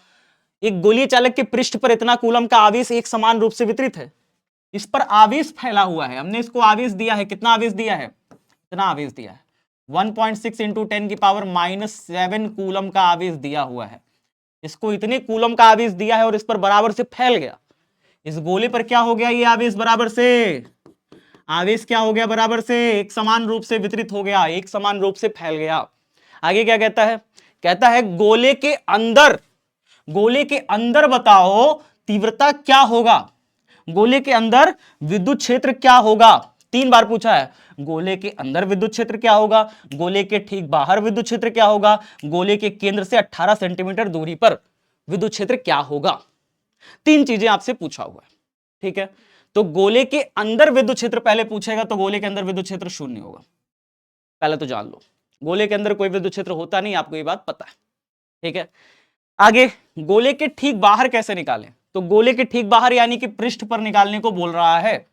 एक गोलीय चालक के पृष्ठ पर इतना कूलम का आवेश एक समान रूप से वितरित है। इस पर आवेश फैला हुआ है। हमने इसको आवेश दिया है, कितना आवेश दिया है? इतना आवेश दिया है, 1.6 इंटू 10 की पावर -7 कूलम का आवेश दिया हुआ है। इसको इतने कूलम का आवेश दिया है और इस पर बराबर से फैल गया। इस गोले पर क्या हो गया? ये आवेश बराबर से, आवेश क्या हो गया? बराबर से एक समान रूप से वितरित हो गया, एक समान रूप से फैल गया। आगे क्या कहता है? कहता है गोले के अंदर बताओ तीव्रता क्या होगा? गोले के अंदर विद्युत क्षेत्र क्या होगा? 3 बार पूछा है। गोले के अंदर विद्युत क्षेत्र क्या होगा? गोले के ठीक बाहर विद्युत क्षेत्र क्या होगा? गोले के केंद्र से 18 सेंटीमीटर दूरी पर विद्युत क्षेत्र क्या होगा? 3 चीजें आपसे पूछा हुआ है। ठीक है, तो गोले के अंदर विद्युत क्षेत्र पहले पूछेगा, तो गोले के अंदर विद्युत क्षेत्र 0 होगा। पहले तो जान लो, गोले के अंदर कोई विद्युत क्षेत्र होता नहीं, आपको ये बात पता है। ठीक है, आगे गोले के ठीक बाहर कैसे निकालें? तो गोले के ठीक बाहर यानी कि पृष्ठ पर निकालने को बोल रहा है।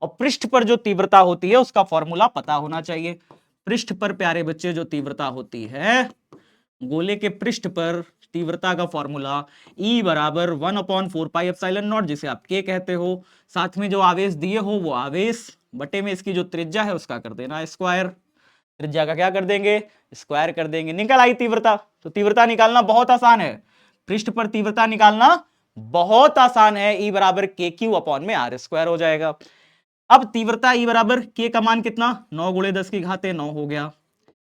और पृष्ठ पर जो तीव्रता होती है उसका फॉर्मूला पता होना चाहिए। पृष्ठ पर प्यारे बच्चे जो तीव्रता होती है, गोले के पृष्ठ पर तीव्रता का फॉर्मूला E बराबर 1/4 पाई एप्सिलॉन नॉट, जिसे आप K कहते हो। साथ में जो आवेश दिए हो वो आवेश बटे में इसकी जो त्रिज्या है उसका कर देना स्क्वायर। त्रिज्या का क्या कर देंगे? स्क्वायर कर देंगे। निकल आई तीव्रता। तो तीव्रता निकालना बहुत आसान है। पृष्ठ पर तीव्रता निकालना बहुत आसान है, E बराबर के क्यू अपॉन में आर स्क्वायर हो जाएगा। अब तीव्रता E बराबर के का मान कितना, 9 गुणे 10 की घाते 9 हो गया।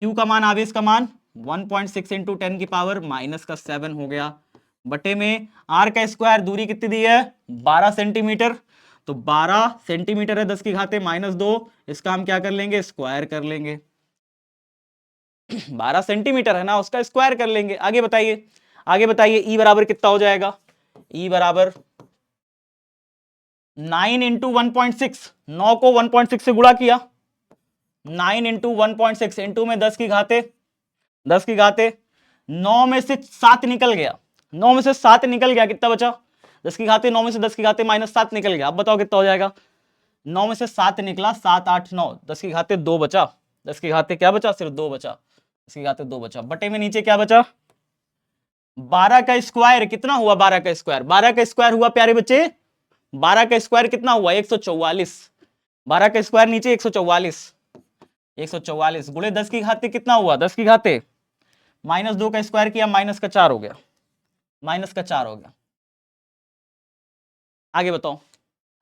Q का मान, आवेश का मान 1.6 इंटू 10 की पावर माइनस का 7 हो गया, बटे में R का स्क्वायर, दूरी कितनी दी है 12 सेंटीमीटर, तो 12 सेंटीमीटर है 10 की घाते -2, इसका हम क्या कर लेंगे स्क्वायर कर लेंगे। 12 सेंटीमीटर है ना, उसका स्क्वायर कर लेंगे। आगे बताइए, आगे बताइए E बराबर कितना हो जाएगा, E बराबर 9 इंटू 1.6, 9 को 1.6 से गुणा किया, 9 इंटू 1.6 इंटू में 10 की घाते, 10 की घाते 9 में से 7 निकल गया, 9 में से 7 निकल गया, कितना बचा 10 की घाते 9 में से 10 की घाते -7 निकल गया। अब बताओ कितना हो जाएगा, 9 में से 7 निकला, 7 8 9, 10 की घाते 2 बचा, 10 की घाते क्या बचा, सिर्फ 2 बचा, 10 की घाते 2 बचा, बटे में नीचे क्या बचा 12 का स्क्वायर, कितना हुआ 12 का स्क्वायर, 12 का स्क्वायर हुआ प्यारे बच्चे, 12 का स्क्वायर कितना हुआ 144, 12 का स्क्वायर नीचे 144, 144 गुणे 10 की घाते कितना हुआ, 10 की घाते -2 का स्क्वायर किया -4 हो गया, -4 हो गया। आगे बताओ,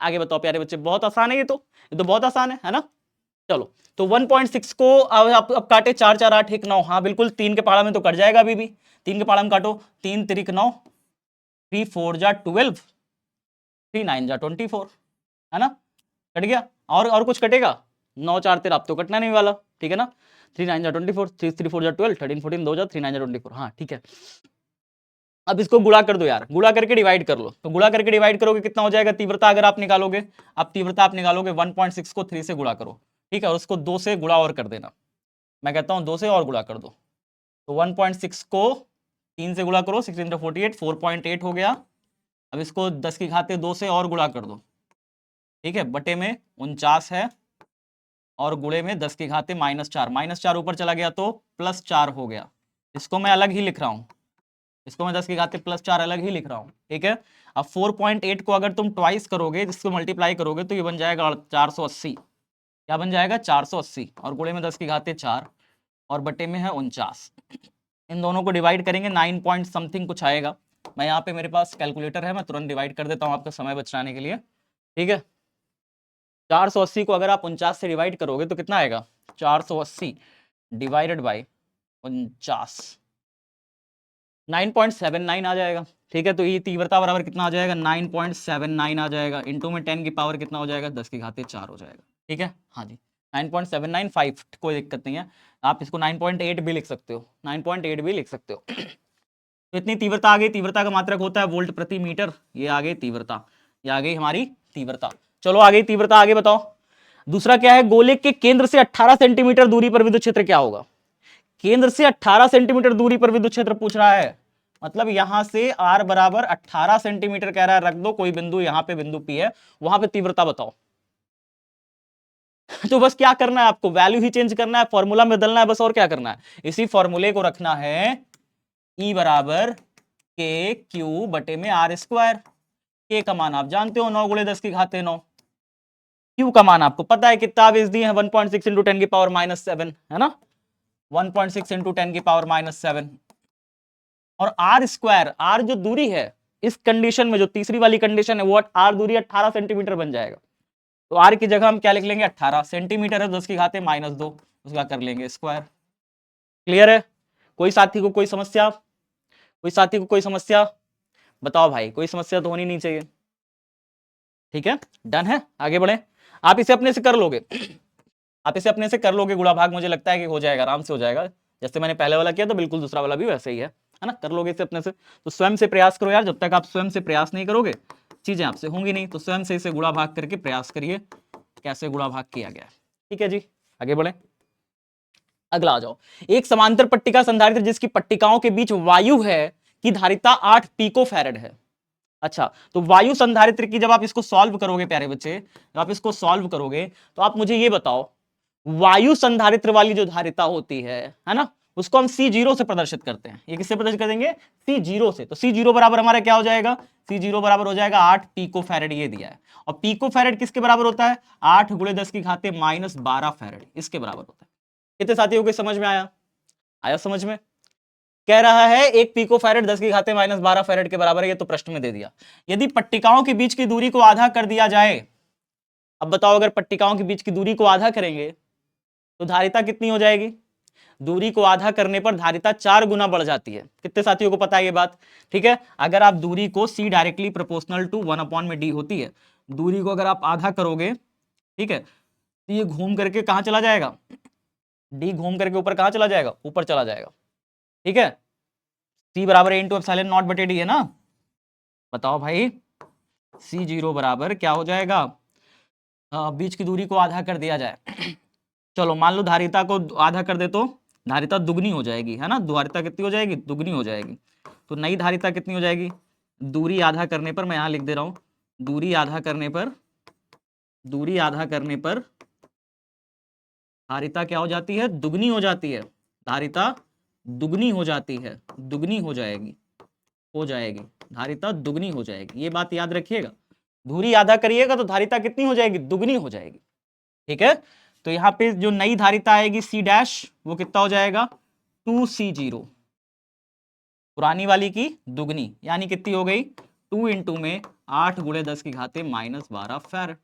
आगे बताओ प्यारे बच्चे, बहुत आसान है ये तो बहुत आसान है ना। चलो तो 1.6 को अब काटे, 4 4 8 1 9, हाँ बिल्कुल 3 के पहाड़ा में तो कट जाएगा अभी भी, 3 के पहाड़ा में काटो, 3 3 9, 3 4 जा 12, 3 9 जा 24, है ना, कट गया। और कुछ कटेगा, 9 4 13, अब तो कटना नहीं वाला, ठीक है ना, 3 9 जा 24, 3 3 4 जा 12, 13 14 2 जा 3 9 जा 24, हाँ ठीक है। अब इसको गुणा कर दो यार, गुणा करके डिवाइड कर लो, तो गुणा करके डिवाइड करोगे कितना हो जाएगा तीव्रता, अगर आप निकालोगे, अब तीव्रता आप निकालोगे 1.6 को 3 से गुणा करो, ठीक है, और उसको 2 से गुणा और कर देना, मैं कहता हूं 2 से और गुणा कर दो, तो 1.6 को 3 से गुणा करो, 6 × 48 4.8 हो गया। अब इसको 10 की घाते 2 से और गुणा कर दो, ठीक है, बटे में 49 है, और गुणे में 10 की घाते -4, -4 ऊपर चला गया तो +4 हो गया, इसको मैं अलग ही लिख रहा हूं, इसको मैं 10 की घाते +4 अलग ही लिख रहा हूं, ठीक है। अब 4.8 को अगर तुम ट्वाइस करोगे, जिसको मल्टीप्लाई करोगे, तो ये बन जाएगा 480, क्या बन जाएगा 480, और गुणे में 10 की घाते 4, और बटे में है 49, इन दोनों को डिवाइड करेंगे 9 पॉइंट समथिंग कुछ आएगा। मैं यहाँ पे मेरे पास कैलकुलेटर है, मैं तुरंत डिवाइड कर देता हूँ आपका समय बचाने के लिए, ठीक है। 480 को अगर आप 49 से डिवाइड करोगे तो कितना आएगा, 480 डिवाइडेड बाई 49, 9.79 आ जाएगा, ठीक है। तो ये तीव्रता बराबर कितना आ जाएगा 9.79 आ जाएगा, इंटू में 10 की पावर कितना हो जाएगा 10 की घाते 4 हो जाएगा, ठीक है, हाँ जी 9.795, कोई दिक्कत नहीं है, आप इसको 9.8 भी लिख सकते हो, 9.8 भी लिख सकते हो। तो इतनी तीव्रता आ गई, तीव्रता का मात्रक होता है वोल्ट प्रति मीटर, ये आ गई तीव्रता, ये आ गई हमारी तीव्रता। चलो आ गई तीव्रता, आगे बताओ दूसरा क्या है, गोले के केंद्र से 18 सेंटीमीटर दूरी पर विद्युत क्षेत्र क्या होगा, केंद्र से 18 सेंटीमीटर दूरी पर विद्युत क्षेत्र पूछ रहा है, मतलब यहां से r बराबर 18 सेंटीमीटर कह रहा है, रख दो कोई बिंदु, यहां पे बिंदु P है, वहां पे तीव्रता बताओ। तो बस क्या करना है आपको, वैल्यू ही चेंज करना है, फॉर्मूला में बदलना है बस, और क्या करना है, इसी फॉर्मूले को रखना है, E बराबर के क्यू बटे में आर स्क्वायर, के का मान आप जानते हो 9 गुणे 10 की घाते 9, क्यू का मान आपको पता है कितना आवेश दिए हैं 1.6 इंटू 10 की पावर -7, है ना, 1.6 इंटू 10 की पावर -7, और आर स्क्वायर, आर जो दूरी है इस कंडीशन में, जो तीसरी वाली कंडीशन है, वो आर दूरी 18 सेंटीमीटर बन जाएगा, तो आर की जगह हम क्या लिख लेंगे 18 सेंटीमीटर है, 10 की घाते -2, उसका कर लेंगे स्क्वायर। क्लियर है, कोई साथी को कोई समस्या, कोई साथी को कोई समस्या, बताओ भाई, कोई समस्या तो होनी नहीं चाहिए, ठीक है, डन है, आगे बढ़े। आप इसे अपने से कर लोगे, आप इसे अपने से कर लोगे, गुणा भाग मुझे लगता है कि हो जाएगा, आराम से हो जाएगा, जैसे मैंने पहले वाला किया तो बिल्कुल दूसरा वाला भी वैसे ही है ना, कर लोगे इसे अपने से, तो स्वयं से प्रयास करो यार, जब तक आप स्वयं से प्रयास नहीं करोगे चीजें आपसे होंगी नहीं, तो स्वयं से इसे गुणा भाग करके प्रयास करिए कैसे गुणा भाग किया गया, ठीक है जी, आगे बढ़े। अगला आ जाओ, एक समांतर पट्टिका संधारित्र जिसकी पट्टिकाओं के बीच वायु है की धारिता 8 पिको फैरेड है। अच्छा, तो वायु संधारित्र की जब आप इसको सॉल्व करोगे प्यारे बच्चे, जब आप इसको सॉल्व करोगे तो आप मुझे ये बताओ, वायु संधारित्र वाली जो धारिता होती है ना, उसको हम C0 से प्रदर्शित करते हैं, ये किससे प्रदर्शित करेंगे C0 से, तो C0 बराबर हमारा क्या हो जाएगा, C0 बराबर हो जाएगा 8 पिको फैरेड, ये दिया है, और पिको फैरेड किसके बराबर होता है 8 गुणे 10 की घाते -12 फैरेड, इसके बराबर होता है। कितने साथियों को समझ में आया, आया समझ में, कह रहा है 1 पिको फैरेड 10 की घाते -12 फैरेड के बराबर है, ये तो प्रश्न में दे दिया। यदि पट्टिकाओं के बीच की दूरी को आधा कर दिया जाए, अब बताओ अगर पट्टिकाओं के बीच की दूरी को आधा करेंगे तो धारिता कितनी हो जाएगी? दूरी को आधा करने पर धारिता 4 गुना बढ़ जाती है। कितने साथियों को पता है ये बात? ठीक है, अगर आप दूरी को C directly proportional to 1/d होती है, दूरी को अगर आप आधा करोगे, ठीक है, तो ये घूम करके कहां चला जाएगा? D घूम करके ऊपर कहां चला जाएगा? ऊपर चला जाएगा। ठीक है, C बराबर A इंटू एप्सिलॉन नॉट बटे D है ना। बताओ भाई, C0 बराबर क्या हो जाएगा? बीच की दूरी को आधा कर दिया जाए चलो मान लो धारिता को आधा कर दे तो धारिता दुगनी हो जाएगी, है ना। धारिता कितनी हो जाएगी? दुगनी हो जाएगी। तो नई धारिता कितनी हो जाएगी? दूरी आधा करने पर, मैं यहां लिख दे रहा हूं, दूरी आधा करने पर धारिता क्या हो जाती है? दुगनी हो जाती है। धारिता दुगनी हो जाती है, दुगनी हो जाएगी, धारिता दुगनी हो जाएगी। ये बात याद रखिएगा, दूरी आधा करिएगा तो धारिता कितनी हो जाएगी? दुगनी हो जाएगी। ठीक है, तो यहां पे जो नई धारिता आएगी C डैश, वो कितना हो जाएगा? 2C0, पुरानी वाली की दुगनी, यानी कितनी हो गई? 2 इंटू में 8 गुणे 10 की घाते -12 फैरेड,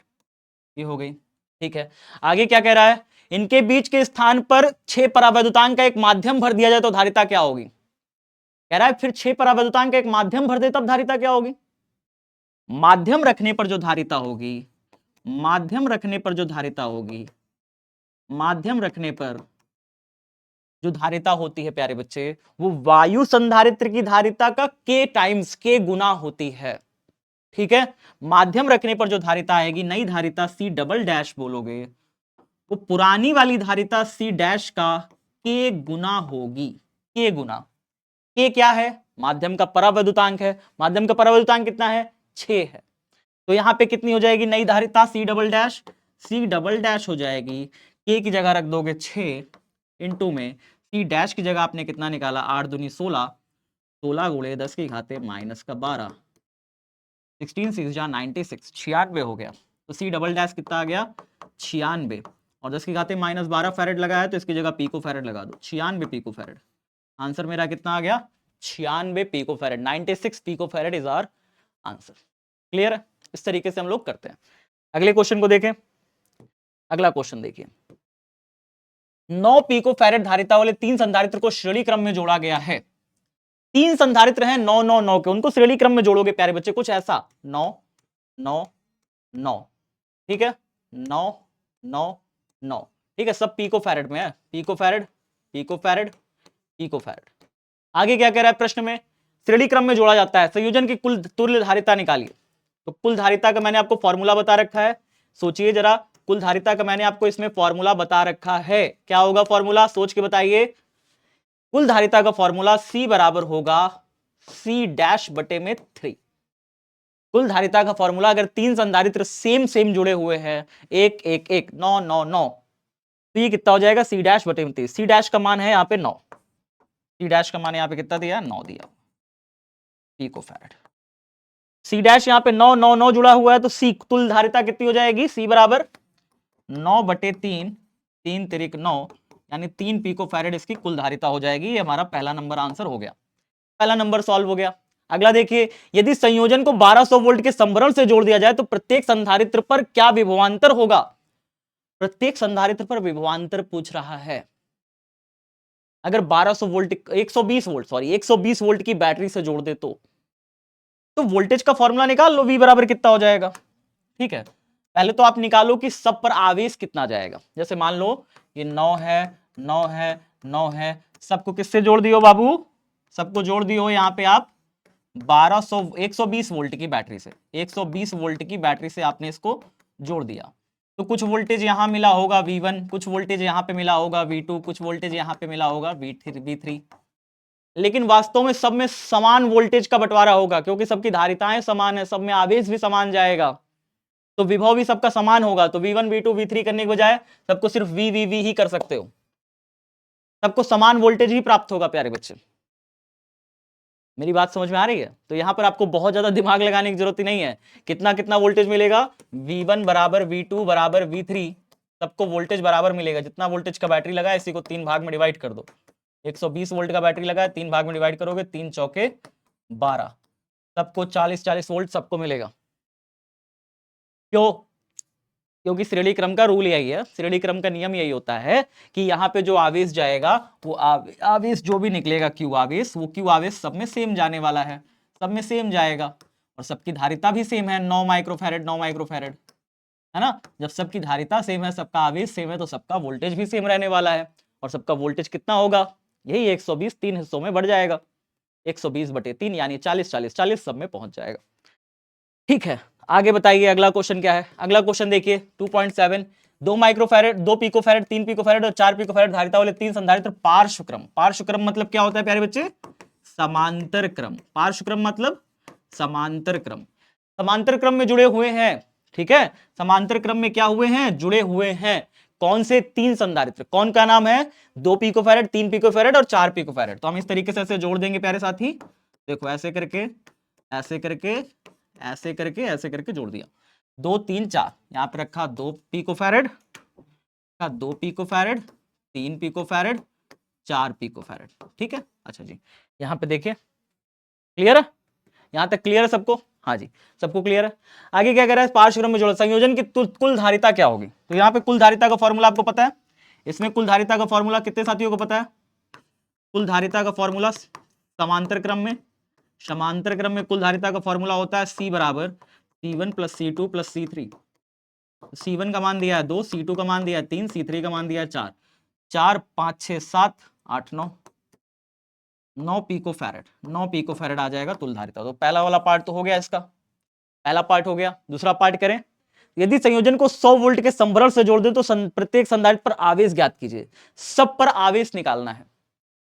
ये हो गई। ठीक है, आगे क्या कह रहा है? इनके बीच के स्थान पर 6 परावैद्युतांक का एक माध्यम भर दिया जाए तो धारिता क्या होगी? कह रहा है फिर 6 परावैद्युतांक का एक माध्यम भर दे तब धारिता क्या होगी? माध्यम रखने पर जो धारिता होगी, माध्यम रखने पर जो धारिता होगी, माध्यम रखने पर जो धारिता होती है प्यारे बच्चे, वो वायु संधारित्र की धारिता का k टाइम्स k गुना होती है। ठीक है, माध्यम रखने पर जो धारिता आएगी, नई धारिता C डबल डैश बोलोगे, वो पुरानी वाली धारिता C डैश का k गुना होगी। k गुना, k क्या है? माध्यम का परावैद्युतांक है। माध्यम का परावैद्युतांक कितना है? 6 है। तो यहां पे कितनी हो जाएगी नई धारिता? C डबल डैश हो जाएगी, k की जगह रख दोगे 6 इंटू में C डैश की जगह आपने कितना निकाला? 8 दूनी 16, 16 गुणे 10 की घाते -12, 16 6 96, 96 हो गया। तो C डबल डैश कितना आ गया? 96, और 10 की घाते -12 फैरेड लगाया तो इसकी जगह पिको फैरेड लगा दो, 96 पिको फैरेड। आंसर मेरा कितना आ गया? 96 pico farad, 96 pico farad is our answer. Clear है? इस तरीके से हम लोग करते हैं। अगले क्वेश्चन को देखें। अगला क्वेश्चन देखिए, 9 पिको फैरेड धारिता वाले 3 संधारित्र को श्रेणी क्रम में जोड़ा गया है। 3 संधारित्र हैं 9 9 9 के, उनको श्रेणी क्रम में जोड़ोगे प्यारे बच्चे कुछ ऐसा, 9 9 9, ठीक है, 9 9 9, ठीक है, सब पिको फैरेड में है, pico farad pico farad pico farad. आगे क्या कह रहा है प्रश्न में? श्रेणी क्रम में जोड़ा जाता है, संयोजन की कुल तुल्य धारिता निकालिए। तो कुल धारिता का मैंने आपको फॉर्मूला बता रखा है, सोचिए जरा, कुल धारिता का मैंने आपको इसमें फॉर्मूला बता रखा है। क्या होगा फॉर्मूला? सोच के बताइए। कुल धारिता का फॉर्मूला C बराबर होगा C डैश बटे में 3। कुल धारिता का फॉर्मूला, अगर 3 संधारित्र सेम जुड़े हुए हैं, 1 1 1 9 9 9, तो ये कितना हो जाएगा? C डैश बटे में 3। C डैश का मान है यहाँ पे 9, C डैश का मान यहाँ पे कितना दिया? 9 दिया, पिको फैरेड। C डैश यहाँ पे 9 9 9 जुड़ा हुआ है, तो C कुल धारिता कितनी हो जाएगी? C बराबर 9 बटे 3, 3 तिरिक 9, यानी 3 पिको फैरेड इसकी कुल धारिता हो जाएगी। ये हमारा पहला नंबर आंसर हो गया, पहला नंबर सॉल्व हो गया। अगला देखिए, यदि संयोजन को 1200 वोल्ट के संभरण से जोड़ दिया जाए तो प्रत्येक संधारित्र पर क्या विभवांतर होगा? प्रत्येक संधारित्र पर विभवांतर पूछ रहा है। अगर 1200 वोल्ट 120 वोल्ट की बैटरी से जोड़ दे तो वोल्टेज का फॉर्मूला निकाल लो, V बराबर कितना हो जाएगा। ठीक है, पहले तो आप निकालो कि सब पर आवेश कितना जाएगा। जैसे मान लो ये 9 है 9 है 9 है, सबको किससे जोड़ दियो बाबू? सबको जोड़ दियो यहाँ पे आप 120 वोल्ट की बैटरी से, 120 वोल्ट की बैटरी से आपने इसको जोड़ दिया। तो कुछ वोल्टेज यहां मिला होगा V1, कुछ वोल्टेज यहां पे मिला होगा V2, कुछ वोल्टेज यहां पे मिला होगा V3, लेकिन वास्तव में सब में समान वोल्टेज का बंटवारा होगा, क्योंकि सबकी धारिताएं समान है, सब में आवेश भी समान जाएगा, तो विभव भी सबका समान होगा। तो V1 V2 V3 करने के बजाय सबको सिर्फ V ही कर सकते हो, सबको समान वोल्टेज ही प्राप्त होगा प्यारे बच्चे। मेरी बात समझ में आ रही है? तो यहां पर आपको बहुत ज्यादा दिमाग लगाने की जरूरत ही नहीं है। कितना कितना वोल्टेज मिलेगा? V1 बराबर V2 बराबर V3, सबको वोल्टेज बराबर मिलेगा। जितना वोल्टेज का बैटरी लगा है इसी को 3 भाग में डिवाइड कर दो, 120 वोल्ट का बैटरी लगा है, 3 भाग में डिवाइड करोगे, 3 चौके 12, सबको 40-40 वोल्ट सबको मिलेगा। क्यों? क्योंकि श्रेणी क्रम का रूल यही है, श्रेणी क्रम का नियम यही होता है कि यहाँ पे जो आवेश जाएगा वो आवेश जो भी निकलेगा क्यू आवेश, वो क्यू आवेश सब में सेम जाने वाला है, सब में सेम जाएगा, और सबकी धारिता भी सेम है, 9 माइक्रोफैरेड 9 माइक्रोफैरेड, है ना। जब सबकी धारिता सेम है, सबका आवेश सेम है, तो सबका वोल्टेज भी सेम रहने वाला है, और सबका वोल्टेज कितना होगा, यही 120 3 हिस्सों में बढ़ जाएगा, 120/3 यानी 40-40-40 सब में पहुंच जाएगा। ठीक है, आगे बताइए अगला क्वेश्चन क्या है। अगला क्वेश्चन देखिए 2.7, 2 माइक्रोफैरेड 2 पिकोफैरेड 3 पिकोफैरेड और 4 पिकोफैरेड धारिता वाले 3 संधारित्र पार्श्वक्रम। पार्श्वक्रम मतलब क्या होता है प्यारे बच्चे? समांतर क्रम। पार्श्वक्रम मतलब समांतर क्रम, समांतर क्रम में जुड़े हुए हैं। ठीक है, समांतर क्रम में क्या हुए हैं? जुड़े हुए हैं। कौन से? 3 संधारित्र। कौन का नाम है? 2 पिकोफैरेड 3 पिकोफैरेड और 4 पिकोफैरेड। तो हम इस तरीके से ऐसे जोड़ देंगे प्यारे साथी, देखो ऐसे करके ऐसे करके ऐसे करके ऐसे करके जोड़ दिया, 2 3 4, यहां पे रखा 2 पिकोफैरेड, 2 पिकोफैरेड, 3 पिकोफैरेड, 4 पिकोफैरेड। ठीक है, अच्छा जी, यहां पे देखिए क्लियर है, यहां तक क्लियर है सबको? हाँ जी, सबको क्लियर है। आगे क्या कर रहा है? पार्श्वक्रम में जोड़ा, संयोजन की कुल धारिता क्या होगी? तो यहाँ पे कुल धारिता का फॉर्मूला आपको पता है, इसमें कुल धारिता का फॉर्मूला कितने साथियों को पता है? कुल धारिता का फॉर्मूला समांतर क्रम में कुल धारिता का फॉर्मूला होता है C बराबर C1 + C2 + C3। C1 का मान दिया है 2, C2 का मान दिया है 3, C3 का मान दिया है 4, 4 5 6 7 8 9 पिकोफैरेड, 9 पिकोफैरेड आ जाएगा तुल धारिता। तो पहला वाला पार्ट तो हो गया, इसका पहला पार्ट हो गया। दूसरा पार्ट करें, यदि संयोजन को 100 वोल्ट के संभरण से जोड़ दें तो प्रत्येक संधारित्र पर आवेश ज्ञात कीजिए। सब पर आवेश निकालना है।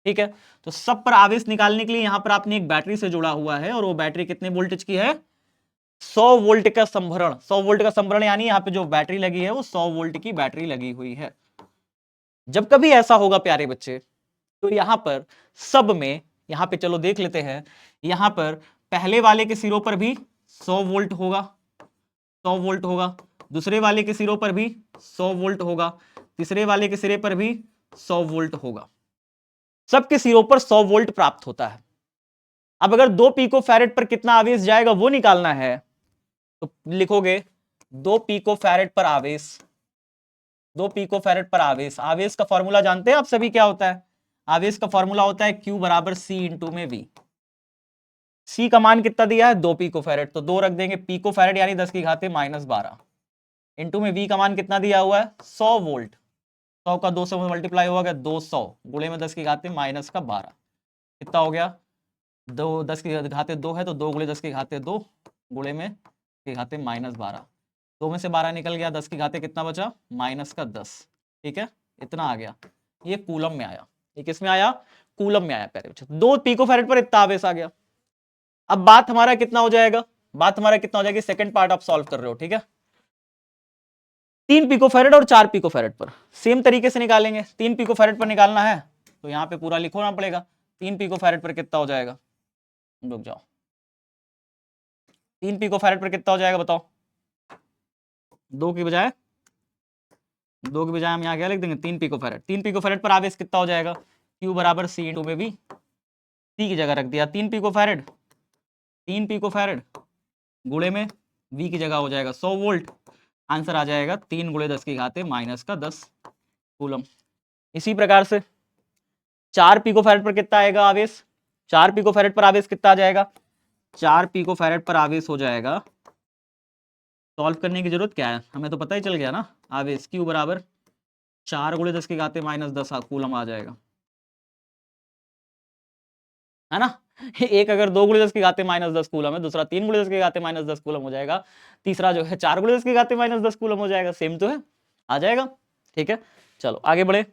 ठीक है, तो सब पर आवेश निकालने के लिए यहां पर आपने एक बैटरी से जुड़ा हुआ है, और वो बैटरी कितने वोल्टेज की है? 100 वोल्ट का संभरण। 100 वोल्ट का संभरण यानी यहां पे जो बैटरी लगी है वो 100 वोल्ट की बैटरी लगी हुई है। जब कभी ऐसा होगा प्यारे बच्चे, तो यहां पर सब में, यहां पे चलो देख लेते हैं, यहां पर पहले वाले के सिरों पर भी 100 वोल्ट होगा, 100 वोल्ट होगा, दूसरे वाले के सिरों पर भी 100 वोल्ट होगा, तीसरे वाले के सिरे पर भी 100 वोल्ट होगा। सबके सिरों पर 100 वोल्ट प्राप्त होता है। अब अगर 2 पिकोफैरेड पर कितना आवेश जाएगा वो निकालना है, तो लिखोगे 2 पिकोफैरेड पर आवेश, 2 पिकोफैरेड पर आवेश। आवेश का फॉर्मूला जानते हैं आप सभी, क्या होता है? आवेश का फॉर्मूला होता है Q बराबर C इंटू में V। C का मान कितना दिया है? 2 पिकोफैरेड, तो 2 रख देंगे, पिकोफैरेड यानी 10⁻⁻12 इंटू में V का मान कितना दिया हुआ है? 100 वोल्ट। 100 का 200 में मल्टीप्लाई होगा 200 गुणे में 10⁻⁻12 कितना हो गया? 2 10⁻2 है तो 2 गुणे 10⁻2 गुणे में 10⁻12, 2 में से 12 निकल गया, 10 कितना बचा? -10। ठीक है, इतना आ गया, ये कूलम में आया। ये किस में आया? कूलम में आया प्यारे बच्चे। 2 पिकोफैरेड पर इतना आवेश आ गया। अब बात हमारा कितना हो जाएगा? बात हमारा कितना हो जाएगी? सेकंड पार्ट आप सॉल्व कर रहे हो, ठीक है। 3 पिकोफैरेड और 4 पिकोफैरेड पर सेम तरीके से निकालेंगे। 3 पिकोफैरेड पर निकालना है तो यहां पे पूरा लिखना पड़ेगा। 3 पिकोफैरेड पर कितना हो जाएगा? रुक जाओ, 3 पिकोफैरेड पर कितना हो जाएगा बताओ? 2 की बजाय हम यहाँ क्या लिख देंगे? 3 पिकोफैरेड। 3 पिकोफैरेड पर आवेश कितना हो जाएगा? Q बराबर C इंटू में V। C की जगह रख दिया 3 पिकोफैरेड, 3 पिकोफैरेड गुणे में V की जगह हो जाएगा 100 वोल्ट। आंसर आ जाएगा 3 गुणे 10⁻⁻10 कूलम। इसी प्रकार से 4 पिकोफैरेड पर कितना आएगा आवेश? 4 पिकोफैरेड पर आवेश कितना आ जाएगा? 4 पिकोफैरेड पर आवेश हो जाएगा, सॉल्व करने की जरूरत क्या है, हमें तो पता ही चल गया ना। आवेश Q बराबर 4 गुणे 10⁻⁻10 कूलम आ जाएगा, है ना। एक अगर 2 गुणे 10⁻⁻10 कूलम है, दूसरा 3 गुणे 10⁻⁻10 कूलम हो जाएगा, तीसरा जो है 4 गुणे 10⁻⁻10 कूलम हो जाएगा। सेम तो है, आ जाएगा। ठीक है, चलो आगे बढ़े।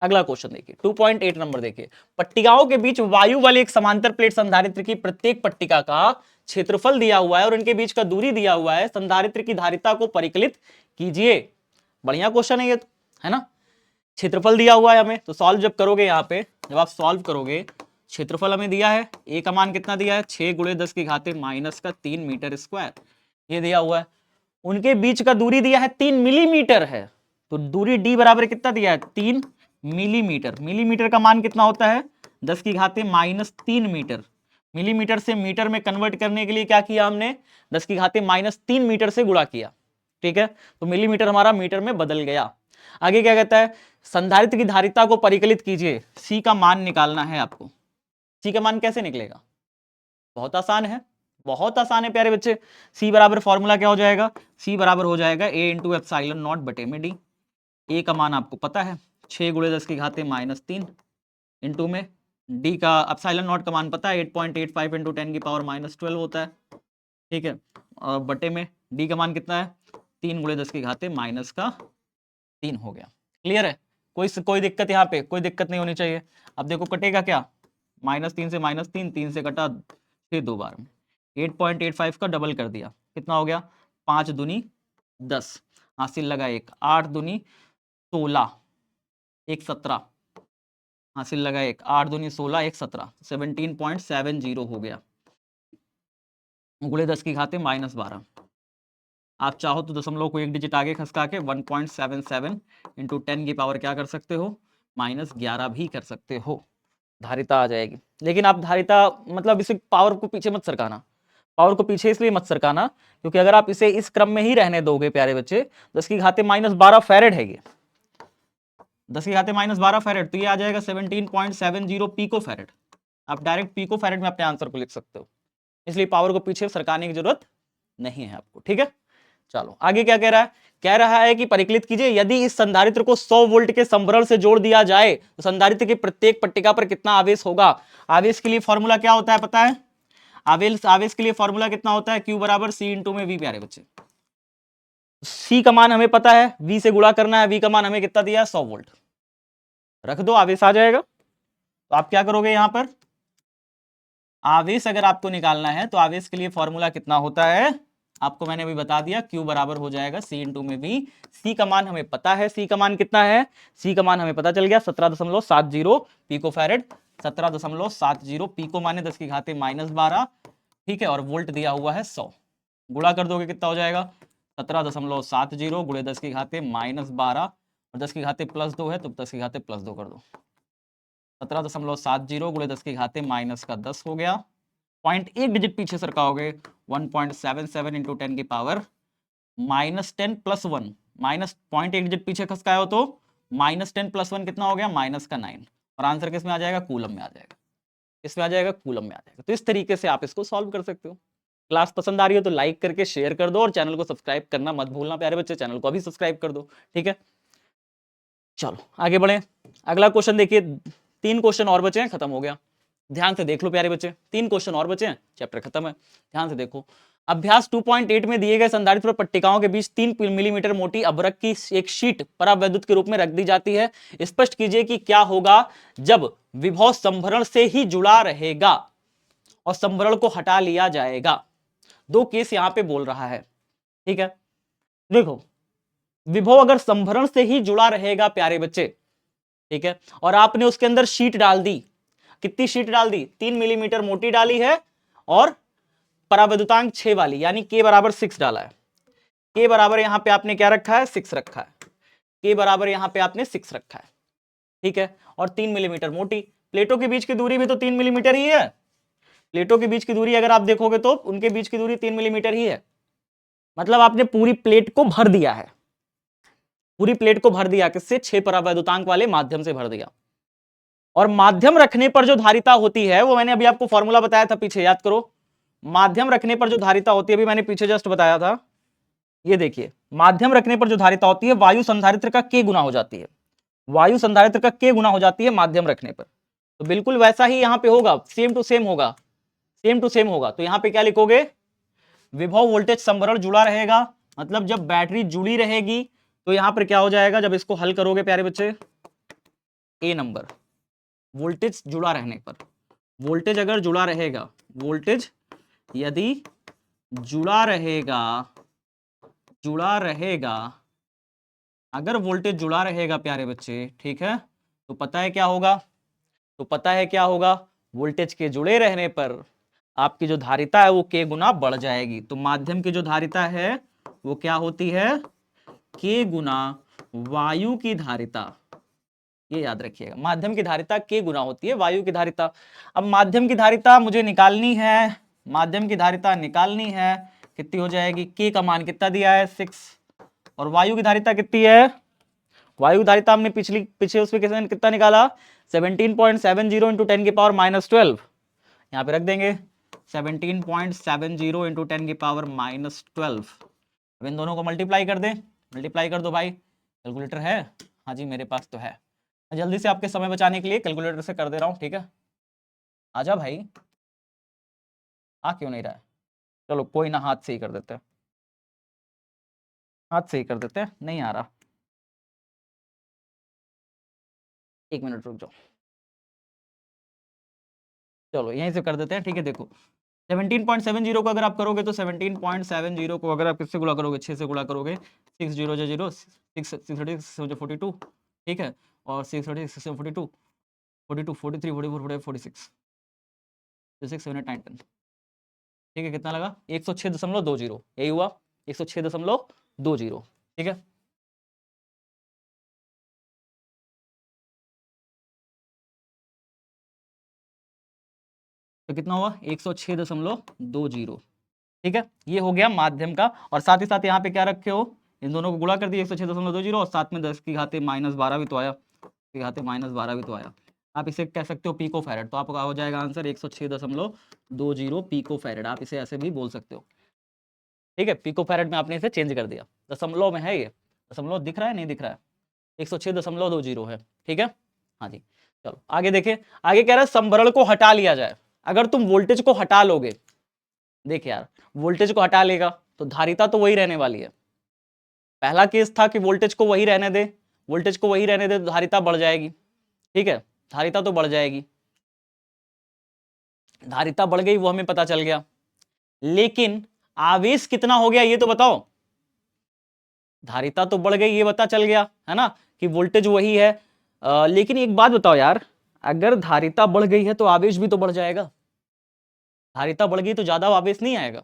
अगला क्वेश्चन देखिए 2.8 नंबर देखिए। पट्टिकाओं के बीच वायु वाली एक समांतर प्लेट संधारित्र की प्रत्येक पट्टिका का क्षेत्रफल दिया हुआ है और उनके बीच का दूरी दिया हुआ है। संधारित्र की धारिता को परिकलित कीजिए। बढ़िया क्वेश्चन है ये तो, है ना। क्षेत्रफल दिया हुआ है हमें, तो सॉल्व जब करोगे, यहाँ पे जब आप सॉल्व करोगे, क्षेत्रफल हमें दिया है, ए का मान कितना दिया है? 6 गुणे 10⁻³ मीटर स्क्वायर, ये दिया हुआ है। उनके बीच का दूरी दिया है 3 मिलीमीटर है, तो दूरी डी बराबर कितना दिया है? 3 मिलीमीटर। मिलीमीटर का मान कितना होता है? 10 की घाते -3 मीटर। मिलीमीटर से मीटर में कन्वर्ट करने के लिए क्या किया हमने? 10 की घाते -3 मीटर से गुणा किया। ठीक है, तो मिलीमीटर हमारा मीटर में बदल गया। आगे क्या कहता है? संधारित्र की धारिता को परिकलित कीजिए। सी का मान निकालना है आपको। सी का मान कैसे निकलेगा? बहुत आसान है, बहुत आसान है प्यारे बच्चे। सी बराबर फॉर्मूला क्या हो जाएगा? सी बराबर हो जाएगा ए इंटू एप्सिलॉन नॉट बटे में डी। ए का मान आपको पता है 6 गुणे 10 की घाते -3 इंटू में डी का एप्सिलॉन नॉट का मान पता है 8.85 इंटू 10 की पावर -12 होता है। ठीक है, और बटे में डी का मान कितना है? 3 गुणे 10 की घाते -3 हो गया। क्लियर है? कोई दिक्कत यहाँ पे? कोई दिक्कत नहीं होनी चाहिए। अब देखो कटेगा क्या? -3 से -3, 3 से कटा 6 दो बार में 8.85 का डबल कर दिया, कितना हो गया? 5 दूनी 10, हासिल लगा 1, 8 दूनी 16, 1 17, हासिल लगा 1, 8 दूनी 16, 1 17, 17.70 हो गया गुणे 10 की घाते -12। आप चाहो तो दशमलव को एक डिजिट आगे खसका के 1.77 इंटू 10 की पावर क्या कर सकते हो? -11 भी कर सकते हो। धारिता आ जाएगी। लेकिन आप धारिता मतलब इसे पावर को पीछे मत सरकाना। पावर को पीछे इसलिए मत सरकाना क्योंकि अगर आप इसे इस क्रम में ही रहने दोगे प्यारे बच्चे, 10 की घाते -12 फैरेड है ये, 10 की घाते -12 फैरेड, तो ये आ जाएगा 17.70 पीको फैरेड। आप डायरेक्ट पीको फैरेड में अपने आंसर को लिख सकते हो, इसलिए पावर को पीछे सरकाने की जरूरत नहीं है आपको। ठीक है, चलो आगे क्या कह रहा है? कह रहा है कि परिकलित कीजिए, यदि इस संधारित्र को 100 वोल्ट के संभरण से जोड़ दिया जाए तो संधारित्र की प्रत्येक पट्टिका पर कितना आवेश होगा? आवेश के लिए फॉर्मूला क्या होता है पता है? आवेश के लिए फॉर्मूला कितना होता है? Q बराबर C इंटू में V। प्यारे बच्चे, C का मान हमें पता है, V से गुणा करना है। V का मान हमें कितना दिया है? 100 वोल्ट। रख दो, आवेश आ जाएगा। तो आप क्या करोगे यहां पर? आवेश अगर आपको निकालना है तो आवेश के लिए फॉर्मूला कितना होता है आपको मैंने अभी बता दिया। Q बराबर हो जाएगा C इंटू में V। C का मान हमें पता है, C का मान कितना है? C का मान हमें पता चल गया 17.70 पिको फैरेड। 17.70 पिको माने 10 की घाते -12। ठीक है, और वोल्ट दिया हुआ है 100। गुणा कर दोगे कितना हो जाएगा? 17.70 गुणे 10 की घाते -12 और 10 की घाते +2 है तो 10 की घाते +2 कर दो। 17.70 गुणे 10 की घाते -10 हो गया। पॉइंट एक डिजिट पीछे सरकाओगे 1.77 इंटू 10 की पावर -10 + 1, माइनस पॉइंट एक डिजिट पीछे खसकाया हो तो -10 + 1 कितना हो गया? -9। और आंसर किस में आ जाएगा? कूलम में आ जाएगा। किस में आ जाएगा? कूलम में आ जाएगा। तो इस तरीके से आप इसको सॉल्व कर सकते हो। क्लास पसंद आ रही हो तो लाइक करके शेयर कर दो और चैनल को सब्सक्राइब करना मत भूलना प्यारे बच्चे। चैनल को अभी सब्सक्राइब कर दो। ठीक है, चलो आगे बढ़े। अगला क्वेश्चन देखिए, 3 क्वेश्चन और बचे हैं, खत्म हो गया। ध्यान से देख लो प्यारे बच्चे, 3 क्वेश्चन और बचे हैं, चैप्टर खत्म है। ध्यान से देखो। अभ्यास 2.8 में दिए गए संधारित्र पट्टिकाओं के बीच 3 मिलीमीटर मोटी अभ्रक की एक शीट परावैद्युत के रूप में रख दी जाती है। स्पष्ट कीजिए कि क्या होगा जब विभव संभरण से ही जुड़ा रहेगा और संभरण को हटा लिया जाएगा। 2 केस यहां पे बोल रहा है। ठीक है, देखो विभव अगर संभरण से ही जुड़ा रहेगा प्यारे बच्चे, ठीक है, और आपने उसके अंदर शीट डाल दी। कितनी शीट डाल दी? 3 मिलीमीटर मोटी डाली है और परावैद्युतांक 6 वाली, यानी K बराबर 6 डाला है। K बराबर यहां पे आपने क्या रखा है? 6 रखा है। K बराबर यहां पे आपने 6 रखा है। ठीक है, और 3 मिलीमीटर मोटी। प्लेटों के बीच की दूरी भी तो 3 मिलीमीटर ही है। प्लेटों के बीच की दूरी अगर आप देखोगे तो उनके बीच की दूरी 3 मिलीमीटर ही है। मतलब आपने पूरी प्लेट को भर दिया है। पूरी प्लेट को भर दिया किससे? 6 परावैद्युतांक वाले माध्यम से भर दिया। और माध्यम रखने पर जो धारिता होती है वो मैंने अभी आपको फॉर्मूला बताया था पीछे, याद करो। माध्यम रखने पर जो धारिता होती है, अभी मैंने पीछे जस्ट बताया था, ये देखिए, माध्यम रखने पर जो धारिता होती है वायु संधारित्र का K गुना हो जाती है। वायु संधारित्र का K गुना हो जाती है माध्यम रखने पर। तो बिल्कुल वैसा ही यहां पे होगा, सेम टू सेम होगा, सेम टू सेम होगा। तो यहां पे क्या लिखोगे? विभव वोल्टेज संभरण जुड़ा रहेगा, मतलब जब बैटरी जुड़ी रहेगी तो यहां पर क्या हो जाएगा? जब इसको हल करोगे प्यारे बच्चे, A नंबर, वोल्टेज जुड़ा रहने पर, वोल्टेज अगर जुड़ा रहेगा, वोल्टेज यदि जुड़ा रहेगा, अगर वोल्टेज जुड़ा रहेगा प्यारे बच्चे, ठीक है, तो पता है क्या होगा? तो पता है क्या होगा? वोल्टेज के जुड़े रहने पर आपकी जो धारिता है वो K गुना बढ़ जाएगी। तो माध्यम की जो धारिता है वो क्या होती है? K गुना वायु की धारिता। ये याद रखिएगा, माध्यम की धारिता के गुना होती है वायु की धारिता। अब माध्यम की धारिता मुझे निकालनी है, माध्यम की धारिता निकालनी है, कितनी हो जाएगी, के का मान कितना दिया है 6, और वायु की धारिता कितनी है, वायु धारिता हमने पिछले उसमें कितना निकाला 17.70 इंटू 10 की पावर -12, यहाँ पे रख देंगे 17.70 इंटू 10 की पावर -12। अब इन दोनों को मल्टीप्लाई कर दें, मल्टीप्लाई कर दो भाई, कैलकुलेटर है, हाँ जी मेरे पास तो है। जल्दी से आपके समय बचाने के लिए कैलकुलेटर से कर दे रहा हूँ, ठीक है, आजा भाई, आ क्यों नहीं रहा है, चलो कोई ना, हाथ से ही कर देते हैं, हाथ से ही कर देते हैं, नहीं आ रहा, 1 मिनट रुक जाओ, चलो यहीं से कर देते हैं, ठीक है। देखो 17.70 को अगर आप करोगे तो 17.70 को अगर आप किससे गुणा करोगे, 6 से गुणा करोगे, 6 0 0 6 6 42, ठीक है, और 6 36 42 42 43 44 45 46 6 7 8 9 10, ठीक है, कितना लगा 106.20, यही हुआ 106.20, ठीक है। तो कितना हुआ 106.20, ठीक है, ये हो गया माध्यम का। और साथ ही साथ यहाँ पे क्या रखे हो, इन दोनों को गुणा कर दिया 106.20, और साथ में 10 की घाते -12 भी तो आया, की घाते -12 भी तो आया, आप इसे कह सकते हो पीको फैरेड, तो आपका हो जाएगा आंसर 106.20 पीको फैरेड, आप इसे ऐसे भी बोल सकते हो, ठीक है। पिको फैरेड में आपने इसे चेंज कर दिया, दशमलव में है, ये दशमलव दिख रहा है, नहीं दिख रहा है, 106.20 है, ठीक है, हाँ जी। चलो आगे देखिए, आगे कह रहा है संभरण को हटा लिया जाए। अगर तुम वोल्टेज को हटा लोगे, देख यार, वोल्टेज को हटा लेगा तो धारिता तो वही रहने वाली है। पहला केस था कि वोल्टेज को वही रहने दे, वोल्टेज को वही रहने दे तो धारिता बढ़ जाएगी, ठीक है, धारिता तो बढ़ जाएगी, धारिता बढ़ गई वो हमें पता चल गया, लेकिन आवेश कितना हो गया ये तो बताओ। धारिता तो बढ़ गई ये पता चल गया है ना, कि वोल्टेज वही है, लेकिन एक बात बताओ यार, अगर धारिता बढ़ गई है तो आवेश भी तो बढ़ जाएगा, धारिता बढ़ गई तो ज्यादा आवेश नहीं आएगा,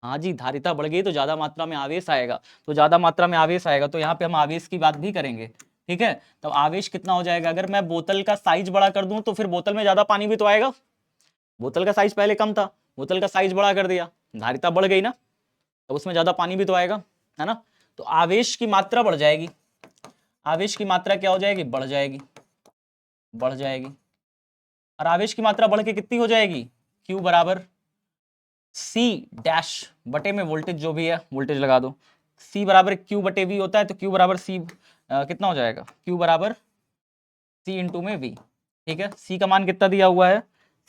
हाँ जी, धारिता बढ़ गई तो ज्यादा मात्रा में आवेश आएगा, तो ज्यादा मात्रा में आवेश आएगा, तो यहाँ पे हम आवेश की बात भी करेंगे, ठीक है। तो आवेश कितना हो जाएगा, अगर मैं बोतल का साइज बड़ा कर दूं तो फिर बोतल में ज्यादा पानी भी तो आएगा, बोतल का साइज पहले कम था, बोतल का साइज बड़ा कर दिया, धारिता बढ़ गई ना, तो उसमें ज्यादा पानी भी तो आएगा, है ना, तो आवेश की मात्रा बढ़ जाएगी, आवेश की मात्रा क्या हो जाएगी, बढ़ जाएगी, बढ़ जाएगी, और आवेश की मात्रा बढ़ के कितनी हो जाएगी, Q बराबर C डैश बटे में वोल्टेज जो भी है, वोल्टेज लगा दो, C बराबर Q बटे V होता है, तो Q बराबर C कितना हो जाएगा, Q बराबर C इंटू में V, ठीक है। C का मान कितना दिया हुआ है,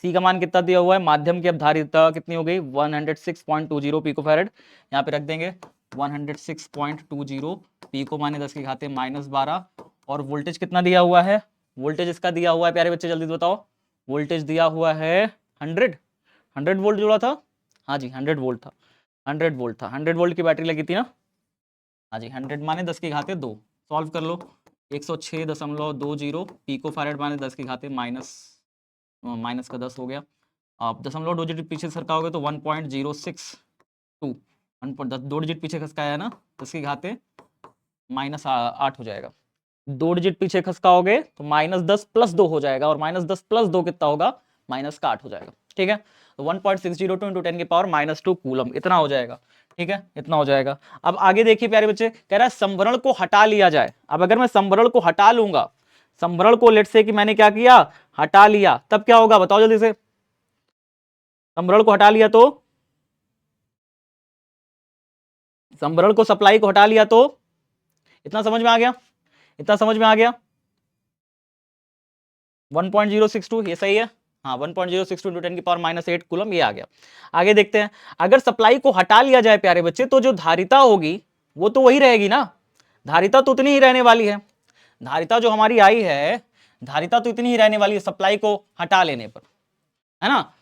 C का मान कितना दिया हुआ है, माध्यम की अब धारिता कितनी हो गई 106.20 पिकोफैरेड, यहाँ पे रख देंगे 106.20 पिको माने 10 की घाते -12, और वोल्टेज कितना दिया हुआ है, वोल्टेज इसका दिया हुआ है प्यारे बच्चे जल्दी बताओ, वोल्टेज दिया हुआ है 100 वोल्ट जोड़ा था, हाँ जी 100 वोल्ट था, 100 वोल्ट था, 100 वोल्ट की बैटरी लगी थी ना, हाँ जी 100 माने 10 की घाते 2, सॉल्व कर लो 106.20 पिको फैरेड माने 10 की घाते माइनस का 10 हो गया, आप दशमलव 2 डिजिट पीछे सरकाओगे तो 1.062, 2 डिजिट पीछे खसकाया है ना, 10 की घाते -8 हो जाएगा, 2 डिजिट पीछे खसकाओगे तो -10 + 2 हो जाएगा, और -10 + 2 कितना होगा, -8 हो जाएगा, ठीक है। तो 1.602 इंटू 10 की पावर -2 कूलम, इतना हो जाएगा, ठीक है, इतना हो जाएगा। अब आगे देखिए प्यारे बच्चे, कह रहा है संभरण को हटा लिया जाए। अब अगर मैं संभरण को हटा लूंगा, संभरण को लेट से कि मैंने क्या किया, हटा लिया, तब क्या होगा बताओ जल्दी से, संभरण को हटा लिया तो, संभरण को सप्लाई को हटा लिया तो, इतना समझ में आ गया, इतना समझ में आ गया, 1.062 ये सही है, हाँ 1.062 इंटू 10 की पावर -8 कूलम, ये आ गया। आगे देखते हैं, अगर सप्लाई को हटा लिया जाए प्यारे बच्चे तो जो धारिता होगी वो तो वही रहेगी ना, धारिता तो उतनी ही रहने वाली है, धारिता जो हमारी आई है, धारिता तो इतनी ही रहने वाली है सप्लाई को हटा लेने पर, है ना।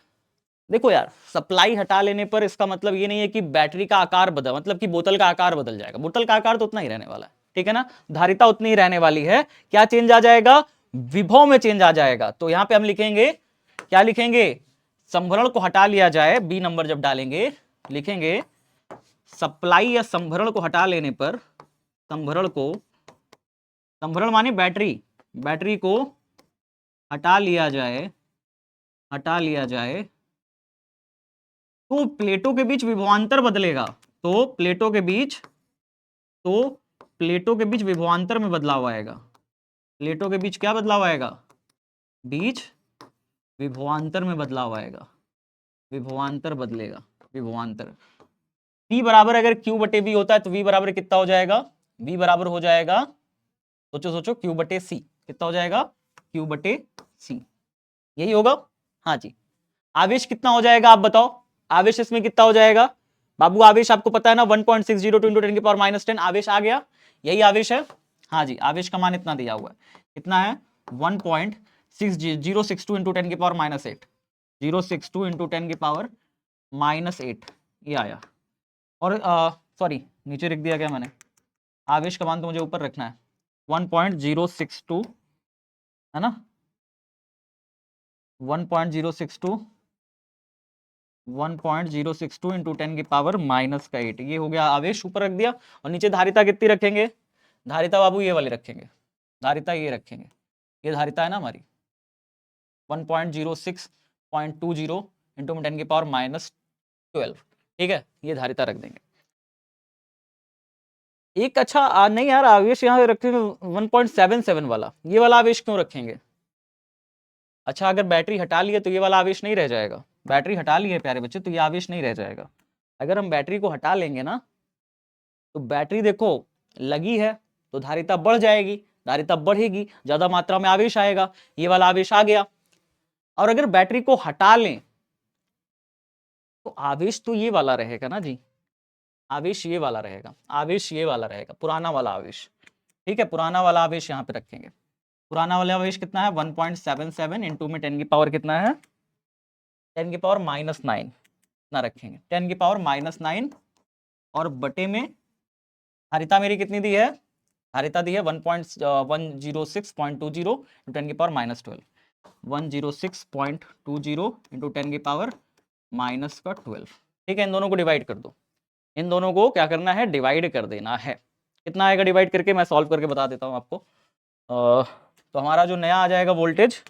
देखो यार, सप्लाई हटा लेने पर इसका मतलब ये नहीं है कि बैटरी का आकार बदल, मतलब कि बोतल का आकार बदल जाएगा, बोतल का आकार तो उतना ही रहने वाला है, ठीक है ना, धारिता उतनी ही रहने वाली है, क्या चेंज आ जाएगा, विभव में चेंज आ जाएगा। तो यहां पे हम लिखेंगे, क्या लिखेंगे, संभरण को हटा लिया जाए, बी नंबर जब डालेंगे लिखेंगे सप्लाई या संभरण को हटा लेने पर, संभरण को, संभरण माने बैटरी, बैटरी को हटा लिया जाए तो प्लेटों के बीच विभवांतर बदलेगा। तो प्लेटों के बीच विभवांतर में बदलाव आएगा। प्लेटों के बीच क्या बदलाव आएगा? बीच विभवांतर में बदलाव आएगा। विभवांतर बदलेगा, विभवांतर। V बराबर अगर Q बटे V होता है तो V बराबर कितना हो जाएगा? V बराबर हो जाएगा, सोचो Q बटे C। कितना हो जाएगा? Q बटे C, यही होगा। हाँ जी। आवेश कितना हो जाएगा आप बताओ? आवेश इसमें कितना हो जाएगा बाबू? आवेश आपको पता है ना, 1.602 × 10 की पावर -10 आवेश आ गया। यही आवेश है। हाँ जी, आवेश का मान इतना दिया हुआ है। कितना है? 1.6062 × 10 की पावर -8। 062 × 10 की पावर -8 ये आया। और सॉरी, नीचे लिख दिया क्या मैंने? आवेश का मान तो मुझे ऊपर रखना है, 1.062 है ना, 1.062 × 10 की पावर -8 ये हो गया आवेश, ऊपर रख दिया। और नीचे धारिता कितनी रखेंगे? धारिता बाबू ये वाली रखेंगे, धारिता ये रखेंगे, ये धारिता है ना हमारी 1.0620 × 10 की पावर -12। ठीक है, ये धारिता रख देंगे। एक अच्छा नहीं यार, आवेश यहाँ रखेंगे 1.77 वाला, ये वाला आवेश क्यों रखेंगे? अच्छा, अगर बैटरी हटा लिए तो ये वाला आवेश नहीं रह जाएगा। बैटरी हटा लिए प्यारे बच्चे तो ये आवेश नहीं रह जाएगा। अगर हम बैटरी को हटा लेंगे ना तो बैटरी देखो लगी है तो धारिता बढ़ जाएगी, धारिता बढ़ेगी, ज्यादा मात्रा में आवेश आएगा, ये वाला आवेश आ गया। और अगर बैटरी को हटा लें तो आवेश तो ये वाला रहेगा ना जी, आवेश ये वाला रहेगा, आवेश ये वाला रहेगा, पुराना वाला आवेश। ठीक है, पुराना वाला आवेश यहाँ पे रखेंगे। पुराना वाला आवेश कितना है? 1.77 इंटू में 10 की पावर कितना है? 10 की पावर -9 ना रखेंगे, 10 की पावर -9 और बटे में धारिता मेरी कितनी दी है? धारिता दी है 106.20 × 10 की पावर -12। 106.20 × 10 की पावर -12। ठीक है, इन दोनों को डिवाइड कर दो। इन दोनों को क्या करना है? डिवाइड कर देना है। कितना आएगा डिवाइड करके? मैं सॉल्व करके बता देता हूँ आपको। तो हमारा जो नया आ जाएगा वोल्टेज,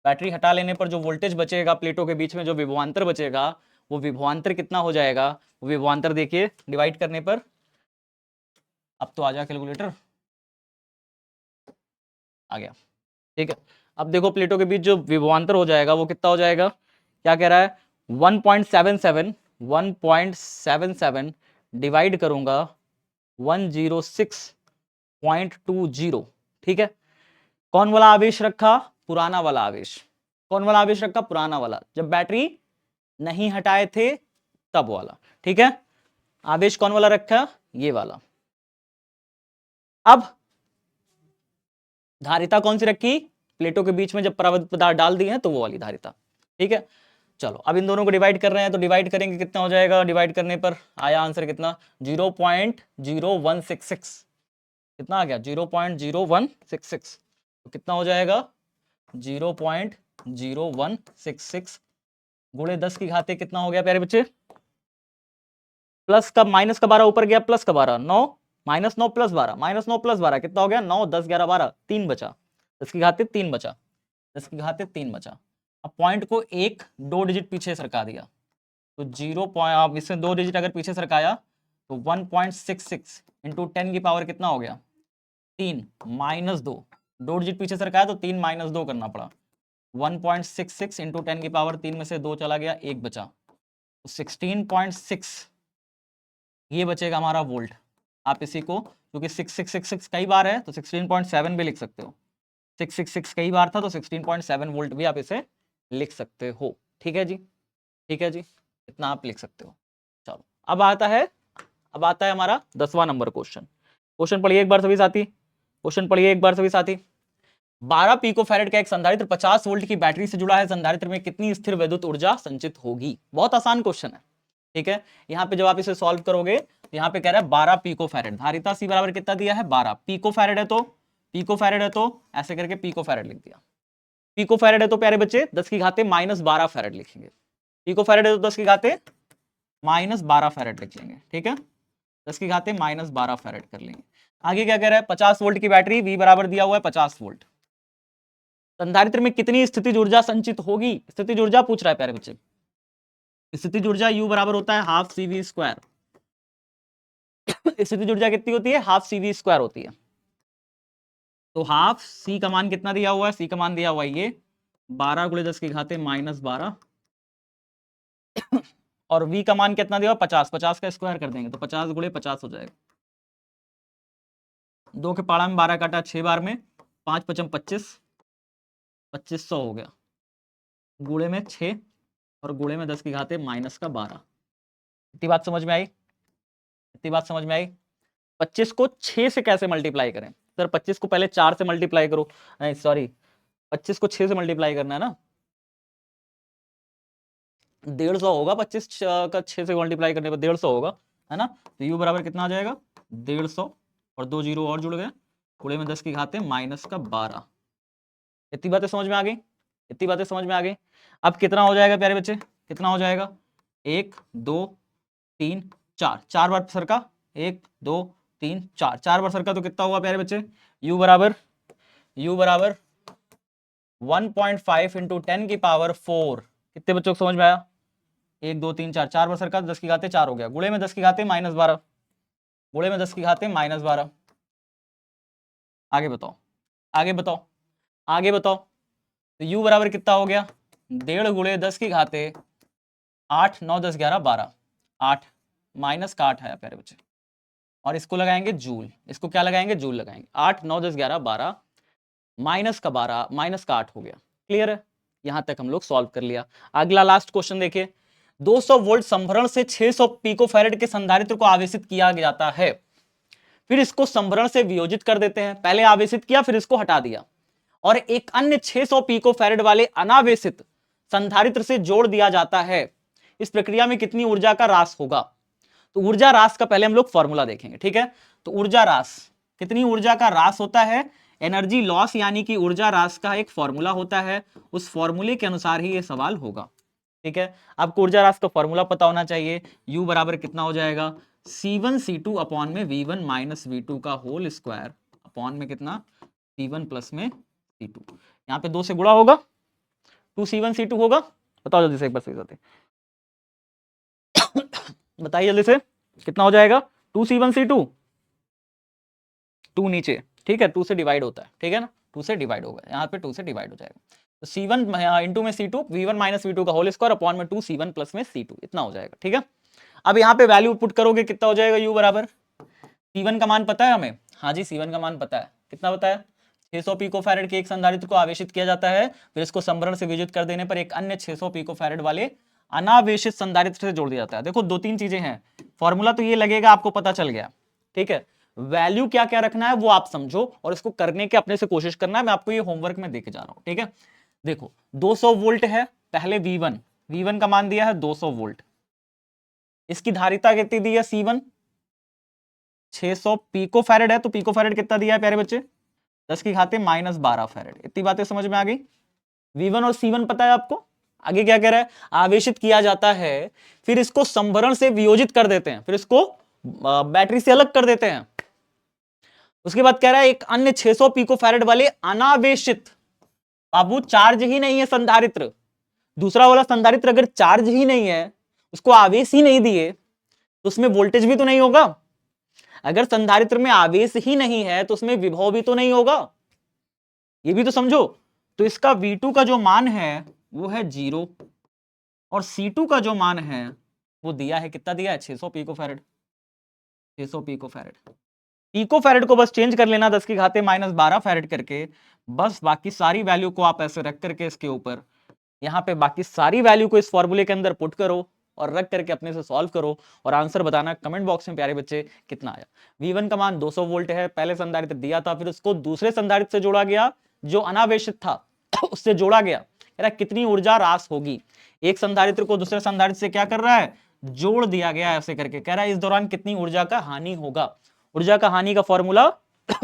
बैटरी हटा लेने पर जो वोल्टेज बचेगा प्लेटों के बीच में, जो विभवांतर बचेगा, वो विभवांतर कितना हो जाएगा? वो विभवांतर देखिए डिवाइड करने पर, अब तो आ जा कैलकुलेटर, आ गया। ठीक है, अब देखो प्लेटों के बीच जो विभवांतर हो जाएगा वो कितना हो जाएगा? क्या कह रहा है? 1.77 डिवाइड करूंगा 106.20। ठीक है, कौन वाला आवेश रखा? पुराना वाला आवेश। कौन वाला आवेश रखा? पुराना वाला, जब बैटरी नहीं हटाए थे तब वाला। ठीक है, आवेश कौन वाला रखा? ये वाला। अब धारिता कौन सी रखी? प्लेटों के बीच में जब परावर्तित पदार्थ डाल दिए हैं तो वो वाली धारिता। ठीक है, चलो अब इन दोनों को डिवाइड कर रहे हैं तो डिवाइड करेंगे, कितना हो जाएगा? डिवाइड करने पर आया आंसर कितना? 0.0166। कितना आ गया? 0.0166। तो कितना हो जाएगा? 0.0166 गुणे 10 की घाते कितना हो गया प्यारे बच्चे? प्लस का माइनस का 12 ऊपर गया, प्लस का 12, 9 -9 + 12, -9 + 12 कितना हो गया? 9 10 11 12, 3 बचा, 10 की घाते 3 बचा, 10 की घाते 3 बचा। अब पॉइंट को 1-2 डिजिट पीछे सरका दिया तो 0. इसमें 2 डिजिट अगर पीछे सरकाया तो 1.66 इंटू 10 की पावर कितना हो गया? 3 -2, 2 डिजिट पीछे सरकाया तो 3 - 2 करना पड़ा। 1.66 इंटू 10 की पावर 3 में से 2 चला गया, 1 बचा, तो 16.6 ये बचेगा हमारा वोल्ट। आप इसी को, क्योंकि 6666 कई बार है तो 16.7 भी लिख सकते हो, 666 कई बार था तो 16.7 वोल्ट भी आप इसे लिख सकते हो। ठीक है जी, ठीक है जी, इतना आप लिख सकते हो। चलो अब आता है हमारा 10वां नंबर क्वेश्चन। क्वेश्चन पढ़िए एक बार सभी साथी, क्वेश्चन पढ़िए एक बार सभी साथी। 12 पिकोफैरेड का एक संधारित्र 50 वोल्ट की बैटरी से जुड़ा है, संधारित्र में कितनी स्थिर विद्युत ऊर्जा संचित होगी? बहुत आसान क्वेश्चन है। ठीक है, यहाँ पे जब आप इसे सॉल्व करोगे तो यहाँ पे कह रहा है 12 पिकोफैरेड, धारिता सी बराबर कितना दिया है? 12 पिकोफैरेड है तो ऐसे करके पिकोफैरेड लिख दिया। पिकोफैरेड है तो प्यारे बच्चे 10 की घाते -12 फैरेड लिखेंगे। पिकोफैरेड है तो 10 की घाते -12 फैरेड लिख लेंगे। ठीक है, 10 की घाते -12 फैरेड कर लेंगे। आगे क्या कह रहा है? 50 वोल्ट की बैटरी, V बराबर दिया हुआ है 50 वोल्ट। संधारित्र में कितनी स्थितिज ऊर्जा संचित होगी? स्थितिज ऊर्जा पूछ रहा है प्यारे बच्चे। स्थितिज ऊर्जा U बराबर होता है हाफ CV स्क्वायर। स्थितिज ऊर्जा कितनी होती है? हाफ CV स्क्वायर होती है। तो हाफ C का मान कितना दिया हुआ है? C का मान दिया हुआ है ये 12 गुणे 10 की घाते -12 और V का मान कितना दिया हुआ? 50। 50 का स्क्वायर कर देंगे तो 50 गुणे 50 हो जाएगा। 2 के पाड़ा में 12 काटा 6 बार में 5 पचम 25, 2500 हो गया। गुणे में 6 और गुणे में 10 की घाते -12। इतनी बात समझ में आई? इतनी बात समझ में आई? 25 को 6 से कैसे मल्टीप्लाई करें? सर 25 को पहले 4 से मल्टीप्लाई करो। नहीं सॉरी, 25 को 6 से मल्टीप्लाई करना है ना। 150 होगा। 25 का 6 से मल्टीप्लाई करने पर 150 होगा, है ना। तो U बराबर कितना आ जाएगा? 150 और 2 जीरो और जुड़ गए, गुणे में 10 की घाते -12। इतनी बातें समझ में आ गई? इतनी बातें समझ में आ गई? अब कितना हो जाएगा प्यारे बच्चे? कितना हो जाएगा? 1 2 3 4, 4 बार सरका, 1 2 3 4, 4 बार सरका तो कितना हुआ प्यारे बच्चे? U बराबर 1.5 इंटू 10 की पावर 4। कितने बच्चों को समझ में आया? 1 2 3 4, 4 बार सरका 10 की घाते 4 हो गया, गुणे में 10 की घाते -12, गुणे में 10 की घाते -12। आगे बताओ, आगे बताओ, आगे बताओ। तो U बराबर कितना हो गया? 1.5 गुणे 10 की घाते 8 9 10 11 12, 8 माइनस का 8 आया प्यारे बच्चे, और इसको लगाएंगे जूल। इसको क्या लगाएंगे? जूल लगाएंगे। 8 9 10 11 12 माइनस का 12 माइनस का 8 हो गया। क्लियर है? यहां तक हम लोग सॉल्व कर लिया। अगला लास्ट क्वेश्चन देखिए। 200 वोल्ट संभरण से 600 पिकोफैरेड के संधारित्र को आवेशित किया जाता है, फिर इसको संभरण से वियोजित कर देते हैं। पहले आवेशित किया फिर इसको हटा दिया, और एक अन्य 600 पिकोफैरेड वाले अनावेशित संधारित्र से जोड़ दिया जाता है। इस प्रक्रिया में कितनी ऊर्जा का ह्रास होगा? तो ऊर्जा ह्रास का पहले हम लोग फॉर्मूला देखेंगे, ठीक है। तो ऊर्जा ह्रास, कितनी ऊर्जा का ह्रास होता है? एनर्जी लॉस यानी कि ऊर्जा ह्रास का एक फॉर्मूला होता है, उस फॉर्मूले के अनुसार ही ये सवाल होगा, ठीक है। आपको ऊर्जा ह्रास का फॉर्मूला पता होना चाहिए। U बराबर कितना हो जाएगा? C1 C2 अपॉन में V1 माइनस V2 का होल स्क्वायर अपॉन में कितना? C1 प्लस में C2। यहाँ पे 2 से गुणा होगा, 2C1 C2 होगा। बताओ जल्दी से एक बार सही साथी, बताइए जल्दी से कितना हो जाएगा? 2C1 C2, 2 नीचे, ठीक है, 2 से डिवाइड होता है, ठीक है ना, 2 से डिवाइड होगा, यहाँ पे 2 से डिवाइड हो जाएगा। तो C1 इंटू में C2 V1 माइनस V2 का होल स्क्वायर अपॉन में 2 C1 प्लस में C2, इतना हो जाएगा, ठीक है। अब यहाँ पे वैल्यू पुट करोगे, कितना हो जाएगा? U बराबर C1 का मान पता है हमें? हाँ जी, C1 का मान पता है। कितना पता है? 600 पिकोफैरेड के एक संधारित्र को आवेशित किया जाता है, फिर इसको संभरण से वियोजित कर देने पर एक अन्य 600 पिकोफैरेड वाले अनावेशित संधारित्र से जोड़ दिया जाता है। देखो 2-3 चीजें हैं, फॉर्मूला तो ये लगेगा आपको पता चल गया, ठीक है। वैल्यू क्या क्या रखना है वो आप समझो, और इसको करने के अपने से कोशिश करना है। मैं आपको ये होमवर्क में देके जा रहा हूं, ठीक है। देखो 200 वोल्ट है, पहले V1 का मान दिया है 200 वोल्ट, इसकी धारिता कितनी दी है? C1 600 पिकोफैरेड है, तो पिकोफैरेड कितना दिया है प्यारे बच्चे? 10 की घाते -12 फैरेड। इतनी बातें समझ में आ गई? V1 और C1 पता है आपको। आगे क्या कह रहा है? आवेशित किया जाता है, फिर इसको संभरण से वियोजित कर देते हैं, फिर इसको बैटरी से अलग कर देते हैं। उसके बाद कह रहा है एक अन्य 600 पिकोफैरेड वाले अनावेशित, बाबू चार्ज ही नहीं है संधारित्र, दूसरा वाला संधारित्र अगर चार्ज ही नहीं है, उसको आवेश ही नहीं दिए, तो उसमें वोल्टेज भी तो नहीं होगा। अगर संधारित्र में आवेश ही नहीं है तो उसमें विभव भी तो नहीं होगा, ये भी तो समझो। तो इसका V2 का जो मान है वो है 0, और C2 का जो मान है वो दिया है, कितना दिया है? 600 पिकोफैरेड। 600 पिकोफैरेड, पिकोफैरेड को बस चेंज कर लेना 10 की घाते -12 फैरेड करके, बस बाकी सारी वैल्यू को आप ऐसे रख करके इसके ऊपर, यहाँ पे बाकी सारी वैल्यू को इस फॉर्मूले के अंदर पुट करो और रख करके अपने से सॉल्व करो, और आंसर बताना कमेंट बॉक्स में प्यारे बच्चे कितना आया। V1 का मान 200 वोल्ट है, पहले संधारित्र दिया था, फिर उसको दूसरे संधारित्र से जोड़ा गया जो अनावेशित था उससे जोड़ा गया। कह रहा कितनी ऊर्जा ह्रास होगी? एक संधारित्र को दूसरे संधारित्र से क्या कर रहा है? जोड़ दिया गया ऐसे करके। कह रहा है इस दौरान कितनी ऊर्जा का हानि होगा? ऊर्जा का हानि का फॉर्मूला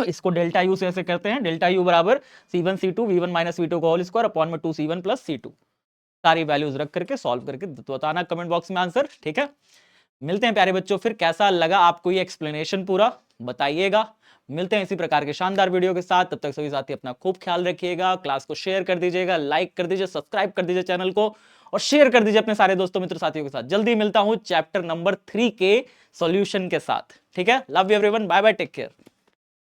इसको डेल्टा यू से ऐसे करते हैं, डेल्टा यू बराबर C1 C2 V1 minus V2 का होल स्क्वायर अपॉन में 2 C1 प्लस C2। सारी वैल्यूज रख करके सॉल्व करके बताना कमेंट बॉक्स में आंसर, ठीक है। मिलते हैं प्यारे बच्चों, फिर कैसा लगा आपको ये एक्सप्लेनेशन पूरा बताइएगा। मिलते हैं इसी प्रकार के शानदार वीडियो के साथ। तब तक सभी साथी अपना खूब ख्याल रखिएगा, क्लास को शेयर कर दीजिएगा, लाइक कर दीजिए, सब्सक्राइब कर दीजिए चैनल को और शेयर कर दीजिए अपने सारे दोस्तों मित्र साथियों के साथ। जल्दी मिलता हूं चैप्टर नंबर 3 के सॉल्यूशन के साथ। ठीक है, love you everyone, bye bye, take care.